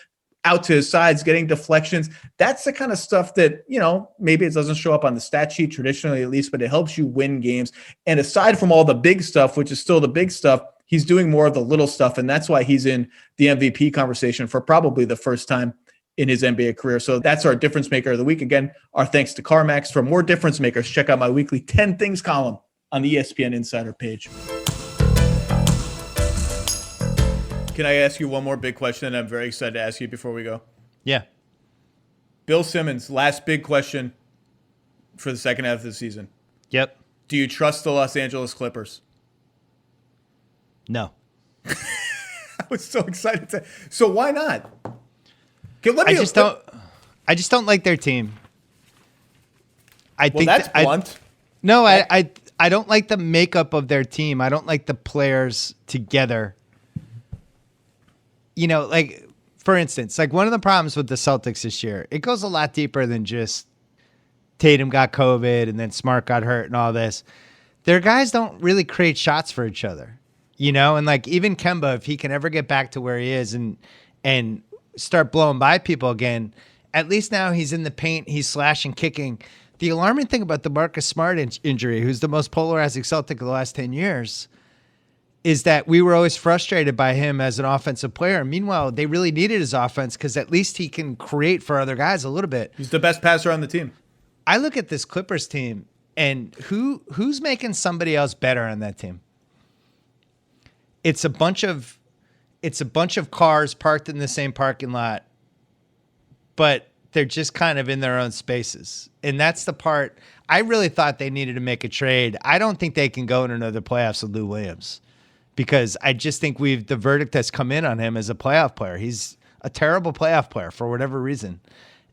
out to his sides, getting deflections. That's the kind of stuff that, you know, maybe it doesn't show up on the stat sheet traditionally at least, but it helps you win games. And aside from all the big stuff, which is still the big stuff, he's doing more of the little stuff. And that's why he's in the MVP conversation for probably the first time in his NBA career. So that's our difference maker of the week. Again, our thanks to CarMax. For more difference makers, check out my weekly 10 Things column on the ESPN Insider page. Can I ask you one more big question? I'm very excited to ask you before we go. Yeah. Bill Simmons, last big question for the second half of the season. Yep. Do you trust the Los Angeles Clippers? No. I was so excited. So why not? Okay, I just don't like their team. That's blunt. I don't like the makeup of their team. I don't like the players together. You know, like, for instance, like one of the problems with the Celtics this year, it goes a lot deeper than just Tatum got COVID and then Smart got hurt and all this. Their guys don't really create shots for each other, you know? And like even Kemba, if he can ever get back to where he is and start blowing by people again, at least now he's in the paint, he's slashing, kicking. The alarming thing about the Marcus Smart injury, who's the most polarizing Celtic of the last 10 years, is that we were always frustrated by him as an offensive player. Meanwhile, they really needed his offense because at least he can create for other guys a little bit. He's the best passer on the team. I look at this Clippers team, and who's making somebody else better on that team? It's a bunch of cars parked in the same parking lot, but they're just kind of in their own spaces. And that's the part I really thought they needed to make a trade. I don't think they can go in another playoffs with Lou Williams, because I just think the verdict has come in on him as a playoff player. He's a terrible playoff player for whatever reason.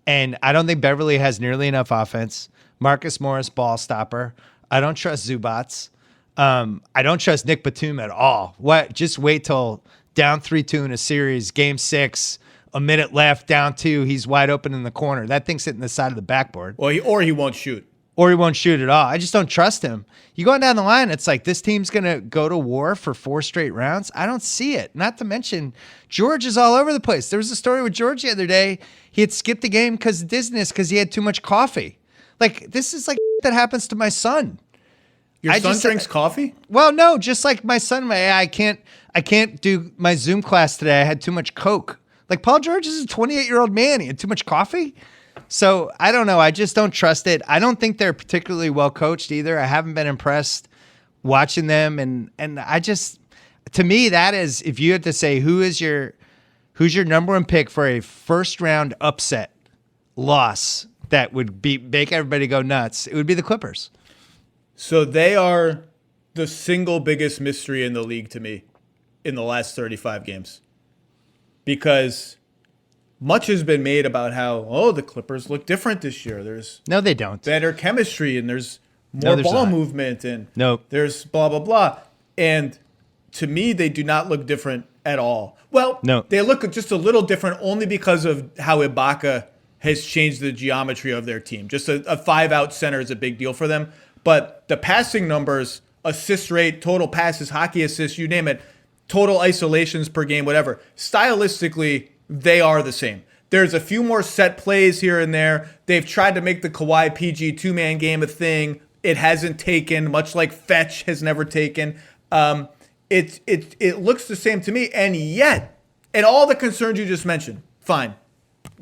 And I don't think Beverly has nearly enough offense. Marcus Morris, ball stopper. I don't trust Zubats. I don't trust Nick Batum at all. Just wait till down 3-2 in a series, game 6, a minute left, down 2, he's wide open in the corner. That thing's hitting the side of the backboard. Well, he won't shoot. Or he won't shoot at all. I just don't trust him. You go down the line, it's like this team's going to go to war for 4 straight rounds. I don't see it. Not to mention, George is all over the place. There was a story with George the other day. He had skipped the game because of dizziness because he had too much coffee. Like, this is like that happens to my son. Your son drinks coffee? Well, no, just like my son. I can't do my Zoom class today. I had too much Coke. Like, Paul George is a 28-year-old man. He had too much coffee. So I don't know. I just don't trust it. I don't think they're particularly well coached either. I haven't been impressed watching them. And I just, to me, that is, if you had to say who's your number one pick for a first round upset loss that would make everybody go nuts, it would be the Clippers. So they are the single biggest mystery in the league to me in the last 35 games. Because much has been made about how, the Clippers look different this year. There's No, they don't. better chemistry and there's more there's ball not. movement and Nope. there's blah, blah, blah. And to me, they do not look different at all. Well, No. they look just a little different only because of how Ibaka has changed the geometry of their team. Just a 5-out center is a big deal for them. But the passing numbers, assist rate, total passes, hockey assists, you name it, total isolations per game, whatever. Stylistically, they are the same. There's a few more set plays here and there. They've tried to make the Kawhi PG two-man game a thing. It hasn't taken, much like Fetch has never taken. It looks the same to me, and yet, and all the concerns you just mentioned, fine,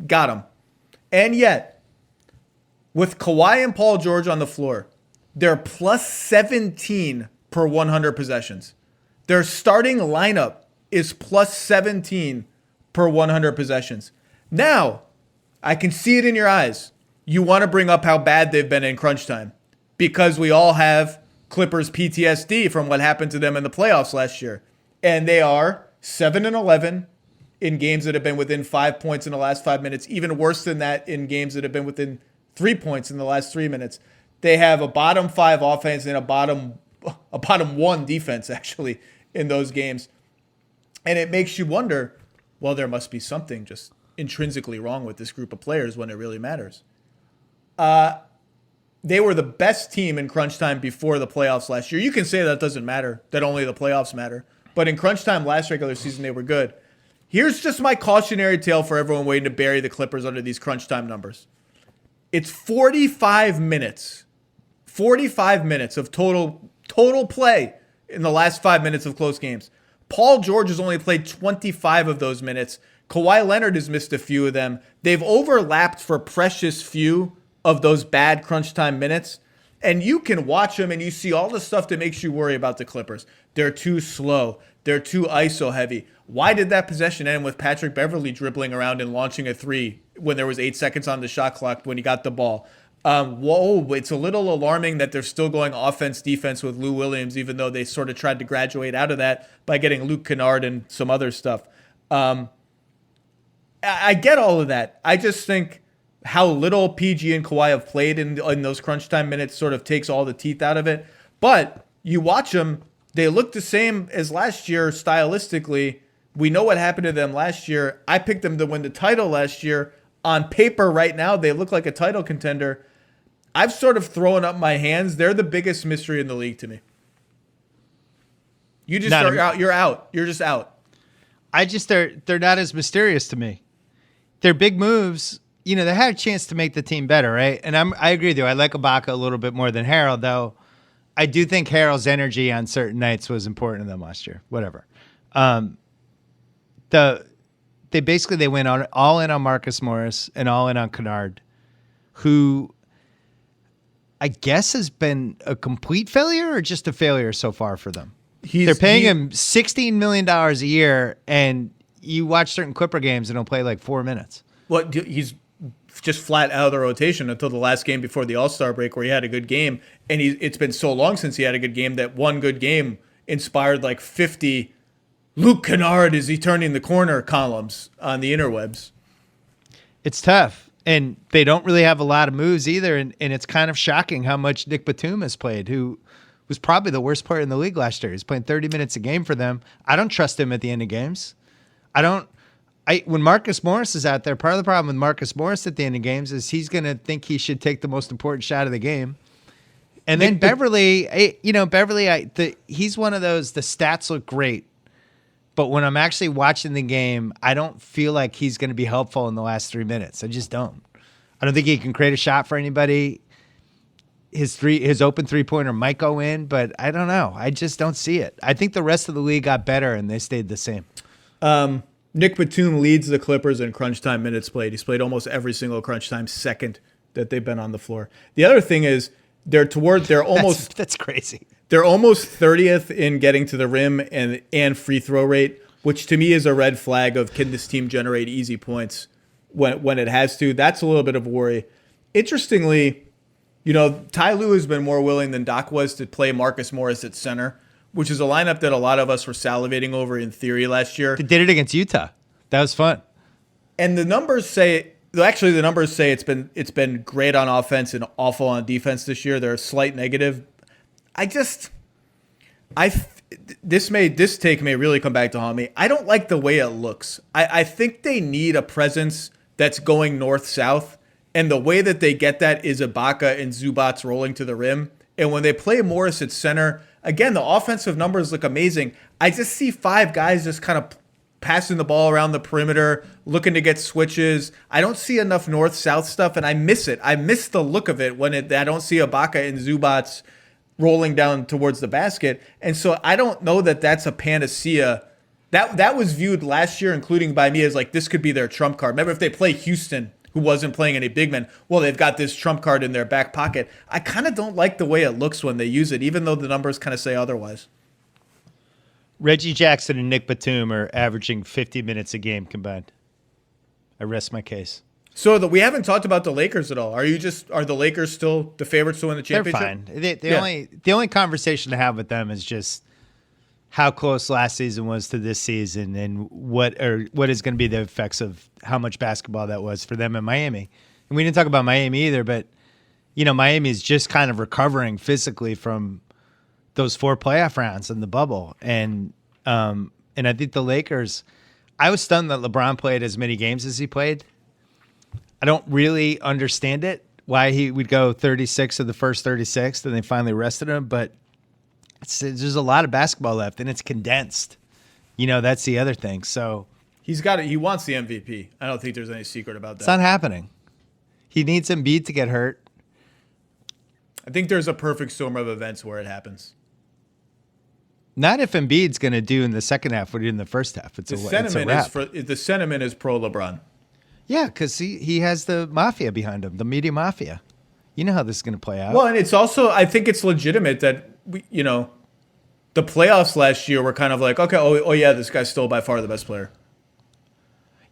got them. And yet, with Kawhi and Paul George on the floor, they're plus 17 per 100 possessions. Their starting lineup is plus 17 per 100 possessions. Now, I can see it in your eyes. You want to bring up how bad they've been in crunch time because we all have Clippers PTSD from what happened to them in the playoffs last year. And they are 7-11 in games that have been within 5 points in the last 5 minutes, even worse than that in games that have been within 3 points in the last 3 minutes. They have a bottom 5 offense and a bottom 1 defense, actually, in those games. And it makes you wonder, well, there must be something just intrinsically wrong with this group of players when it really matters. They were the best team in crunch time before the playoffs last year. You can say that doesn't matter, that only the playoffs matter. But in crunch time last regular season, they were good. Here's just my cautionary tale for everyone waiting to bury the Clippers under these crunch time numbers. It's 45 minutes. 45 minutes of total play in the last 5 minutes of close games. Paul George has only played 25 of those minutes. Kawhi Leonard has missed a few of them. They've overlapped for precious few of those bad crunch time minutes. And you can watch them and you see all the stuff that makes you worry about the Clippers. They're too slow. They're too ISO heavy. Why did that possession end with Patrick Beverley dribbling around and launching a three when there was 8 seconds on the shot clock when he got the ball? It's a little alarming that they're still going offense-defense with Lou Williams, even though they sort of tried to graduate out of that by getting Luke Kennard and some other stuff. I get all of that. I just think how little PG and Kawhi have played in those crunch time minutes sort of takes all the teeth out of it. But you watch them, they look the same as last year stylistically. We know what happened to them last year. I picked them to win the title last year. On paper right now, they look like a title contender. I've sort of thrown up my hands. They're the biggest mystery in the league to me. You just are out. You're out. You're just out. They're not as mysterious to me. They're big moves. You know, they had a chance to make the team better, right? And I agree with you. I like Ibaka a little bit more than Harrell, though. I do think Harrell's energy on certain nights was important to them last year. Whatever. They went all in on Marcus Morris and all in on Kennard, who I guess has been a complete failure or just a failure so far for them. They're paying him $16 million a year, and you watch certain Clipper games and he'll play like 4 minutes. Well, he's just flat out of the rotation until the last game before the All-Star break where he had a good game. And it's been so long since he had a good game that one good game inspired like 50 Luke Kennard is he turning the corner columns on the interwebs. It's tough. And they don't really have a lot of moves either. And it's kind of shocking how much Nick Batum has played, who was probably the worst player in the league last year. He's playing 30 minutes a game for them. I don't trust him at the end of games. When Marcus Morris is out there, part of the problem with Marcus Morris at the end of games is he's going to think he should take the most important shot of the game. And then Beverly, he's one of those, the stats look great. But when I'm actually watching the game, I don't feel like he's going to be helpful in the last 3 minutes. I just don't. I don't think he can create a shot for anybody. His open three-pointer might go in, but I don't know. I just don't see it. I think the rest of the league got better and they stayed the same. Nick Batum leads the Clippers in crunch time minutes played. He's played almost every single crunch time second that they've been on the floor. The other thing is they're almost that's crazy. They're almost 30th in getting to the rim and free throw rate, which to me is a red flag of can this team generate easy points when it has to. That's a little bit of a worry. Interestingly, Ty Lue has been more willing than Doc was to play Marcus Morris at center, which is a lineup that a lot of us were salivating over in theory last year. They did it against Utah. That was fun. And the numbers say it's been great on offense and awful on defense this year. They're a slight negative. This take may really come back to haunt me. I don't like the way it looks. I think they need a presence that's going north-south, and the way that they get that is Ibaka and Zubats rolling to the rim. And when they play Morris at center, again, the offensive numbers look amazing. I just see 5 guys just kind of passing the ball around the perimeter, looking to get switches. I don't see enough north-south stuff, and I miss it. I miss the look of it when I don't see Ibaka and Zubats rolling down towards the basket. And so I don't know that that's a panacea. That was viewed last year, including by me, as like this could be their trump card. Remember, if they play Houston, who wasn't playing any big men, well, they've got this trump card in their back pocket. I kind of don't like the way it looks when they use it, even though the numbers kind of say otherwise. Reggie Jackson and Nick Batum are averaging 50 minutes a game combined. I rest my case. So we haven't talked about the Lakers at all. Are the Lakers still the favorites to win the championship? They're fine. The only conversation to have with them is just how close last season was to this season, and what is going to be the effects of how much basketball that was for them in Miami. And we didn't talk about Miami either, but Miami is just kind of recovering physically from those 4 playoff rounds in the bubble, and I think the Lakers. I was stunned that LeBron played as many games as he played. I don't really understand it, why he would go 36 of the first 36, and they finally rested him. But there's a lot of basketball left, and it's condensed. That's the other thing. So he's got it. He wants the MVP. I don't think there's any secret about that. It's not happening. He needs Embiid to get hurt. I think there's a perfect storm of events where it happens. Not if Embiid's going to do in the second half what he did in the first half. The sentiment is pro LeBron. Yeah, because he has the mafia behind him, the media mafia. You know how this is going to play out. Well, and it's also, I think it's legitimate that, the playoffs last year were kind of like, okay, oh yeah, this guy's still by far the best player.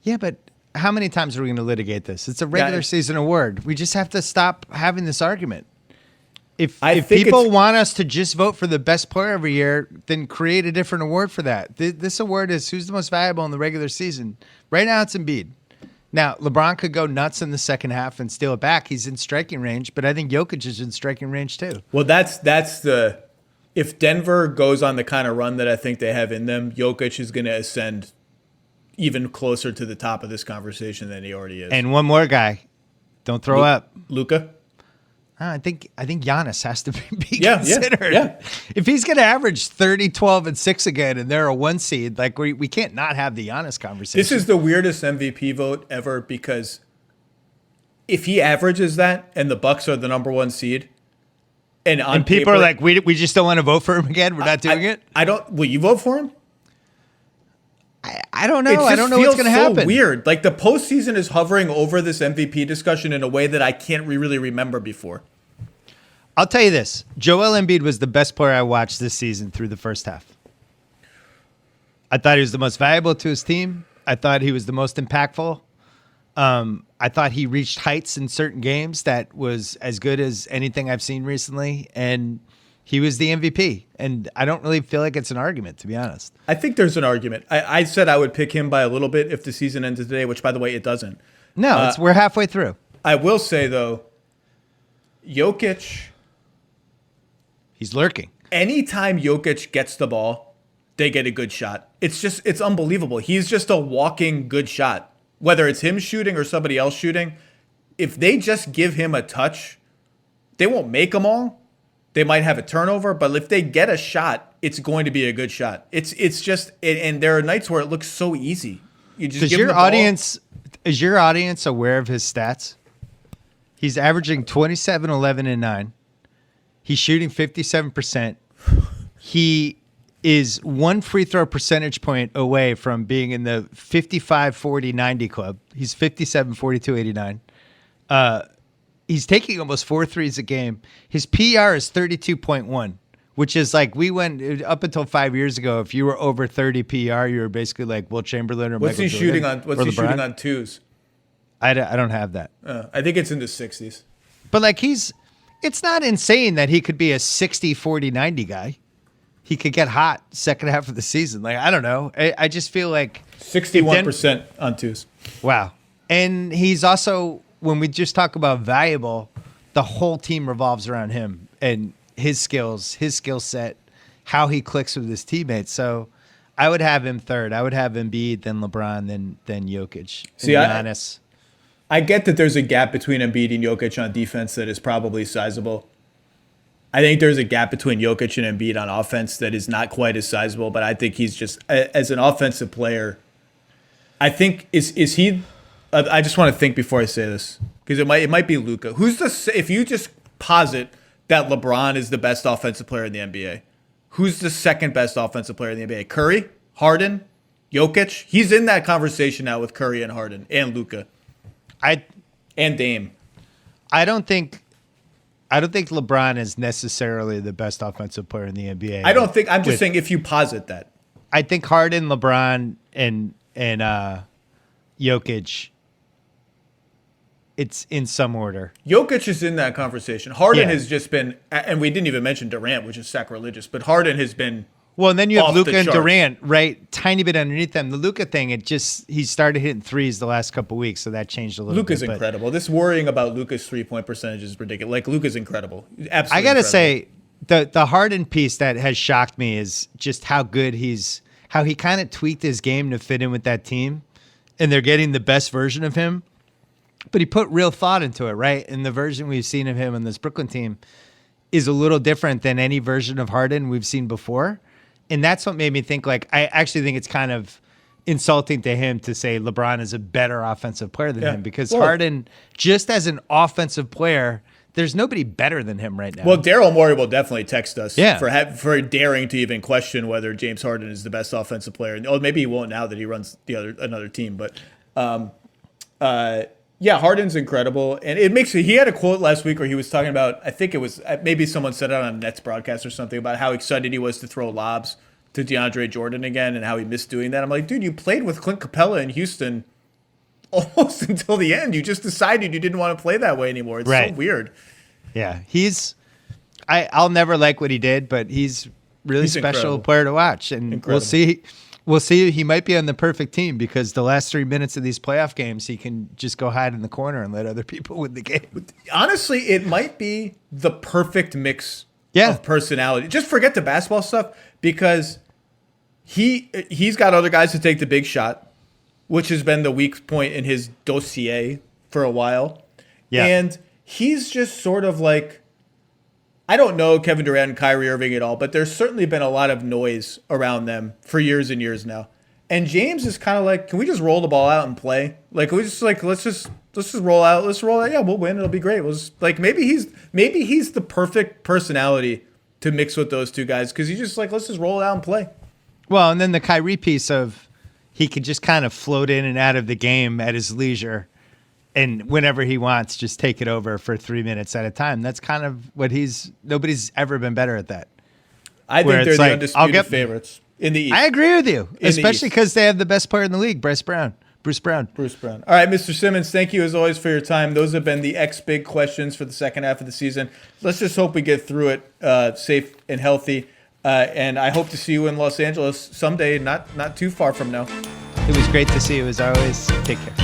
Yeah, but how many times are we going to litigate this? It's a regular season award. We just have to stop having this argument. If people want us to just vote for the best player every year, then create a different award for that. This award is who's the most valuable in the regular season. Right now, it's Embiid. Now, LeBron could go nuts in the second half and steal it back. He's in striking range, but I think Jokic is in striking range too. Well, if Denver goes on the kind of run that I think they have in them, Jokic is going to ascend even closer to the top of this conversation than he already is. And one more guy. Don't throw up. Luka? I think Giannis has to be considered. Yeah. If he's going to average 30, 12, and 6 again, and they're a 1 seed, like we can't not have the Giannis conversation. This is the weirdest MVP vote ever, because if he averages that and the Bucks are the number 1 seed, and people are like, we just don't want to vote for him again. We're not doing it. Will you vote for him? I don't know. I don't know what's going to happen. So weird. Like the postseason is hovering over this MVP discussion in a way that I can't really remember before. I'll tell you this. Joel Embiid was the best player I watched this season through the first half. I thought he was the most valuable to his team. I thought he was the most impactful. I thought he reached heights in certain games that was as good as anything I've seen recently. And he was the MVP, and I don't really feel like it's an argument, to be honest. I think there's an argument. I said I would pick him by a little bit if the season ended today, which, by the way, it doesn't. No, we're halfway through. I will say, though, Jokic. He's lurking. Anytime Jokic gets the ball, they get a good shot. It's unbelievable. He's just a walking good shot. Whether it's him shooting or somebody else shooting, if they just give him a touch, they won't make them all. They might have a turnover, but if they get a shot, it's going to be a good shot. It's just, and there are nights where it looks so easy. You just give them the ball. Is your audience aware of his stats? He's averaging 27, 11, and 9. He's shooting 57%. He is 1 free throw percentage point away from being in the 55, 40, 90 club. He's 57, 42, 89. He's taking almost 4 threes a game. His PR is 32.1, which is like we went up until 5 years ago. If you were over 30 PR, you were basically like Will Chamberlain or what's Michael he Jordan shooting on? What's he LeBron. shooting on twos? I don't have that. I think it's in the 60s. But like It's not insane that he could be a 60, 40, 90 guy. He could get hot second half of the season. Like, I don't know. I just feel like 61% on twos. Wow. And he's also, when we just talk about valuable, the whole team revolves around him and his skills, his skill set, how he clicks with his teammates. So I would have him third. I would have Embiid, then LeBron, then Jokic. See, Giannis. I get that there's a gap between Embiid and Jokic on defense that is probably sizable. I think there's a gap between Jokic and Embiid on offense that is not quite as sizable, but I think he's just, as an offensive player, I think, is he, I just want to think before I say this, because it might be Luka. If you just posit that LeBron is the best offensive player in the NBA, who's the second best offensive player in the NBA? Curry? Harden? Jokic? He's in that conversation now with Curry and Harden and Luka. And Dame. I don't think LeBron is necessarily the best offensive player in the NBA. I'm just saying if you posit that. I think Harden, LeBron, and Jokic, it's in some order. Jokic is in that conversation. Harden has just been, and we didn't even mention Durant, which is sacrilegious, but Harden has been. Well, and then you have off Luka the and charts. Durant, right? Tiny bit underneath them. The Luka thing, he started hitting threes the last couple of weeks, so that changed a little Luka's bit. incredible. This worrying about Luka's 3-point percentage is ridiculous. Like, Luka's incredible. Absolutely. I gotta incredible. say, the Harden piece that has shocked me is just how good how he kind of tweaked his game to fit in with that team, and they're getting the best version of him. But he put real thought into it, right? And the version we've seen of him on this Brooklyn team is a little different than any version of Harden we've seen before. And that's what made me think, like, I actually think it's kind of insulting to him to say LeBron is a better offensive player than him, because Harden, just as an offensive player, there's nobody better than him right now. Well, Daryl Morey will definitely text us Yeah. for daring to even question whether James Harden is the best offensive player. Oh, maybe he won't now that he runs another team. But yeah, Harden's incredible, and he had a quote last week where he was talking about, I think it was maybe someone said it on a Nets broadcast or something, about how excited he was to throw lobs to DeAndre Jordan again and how he missed doing that. I'm like, dude, you played with Clint Capella in Houston almost until the end. You just decided you didn't want to play that way anymore. It's so weird. Yeah, I'll never like what he did, but he's really special incredible. player to watch, and Incredible. We'll see. He might be on the perfect team, because the last 3 minutes of these playoff games, he can just go hide in the corner and let other people win the game. Honestly, it might be the perfect mix Yeah. of personality. Just forget the basketball stuff, because he's got other guys to take the big shot, which has been the weak point in his dossier for a while. Yeah. And he's just sort of like, I don't know Kevin Durant and Kyrie Irving at all, but there's certainly been a lot of noise around them for years and years now. And James is kind of like, can we just roll the ball out and play? Like, we just like, let's just roll out. Let's roll out. Yeah, we'll win. It'll be great. We'll just, like, maybe he's the perfect personality to mix with those two guys, because he's just like, let's just roll it out and play. Well, and then the Kyrie piece of he could just kind of float in and out of the game at his leisure, and whenever he wants, just take it over for 3 minutes at a time. That's kind of what nobody's ever been better at that. I think Where they're it's the like, undisputed favorites in the East. I agree with you, the especially East. because they have the best player in the league, Bruce Brown. Bruce Brown. All right, Mr. Simmons, thank you as always for your time. Those have been the big questions for the second half of the season. Let's just hope we get through it safe and healthy. And I hope to see you in Los Angeles someday, not too far from now. It was great to see you as always. Take care.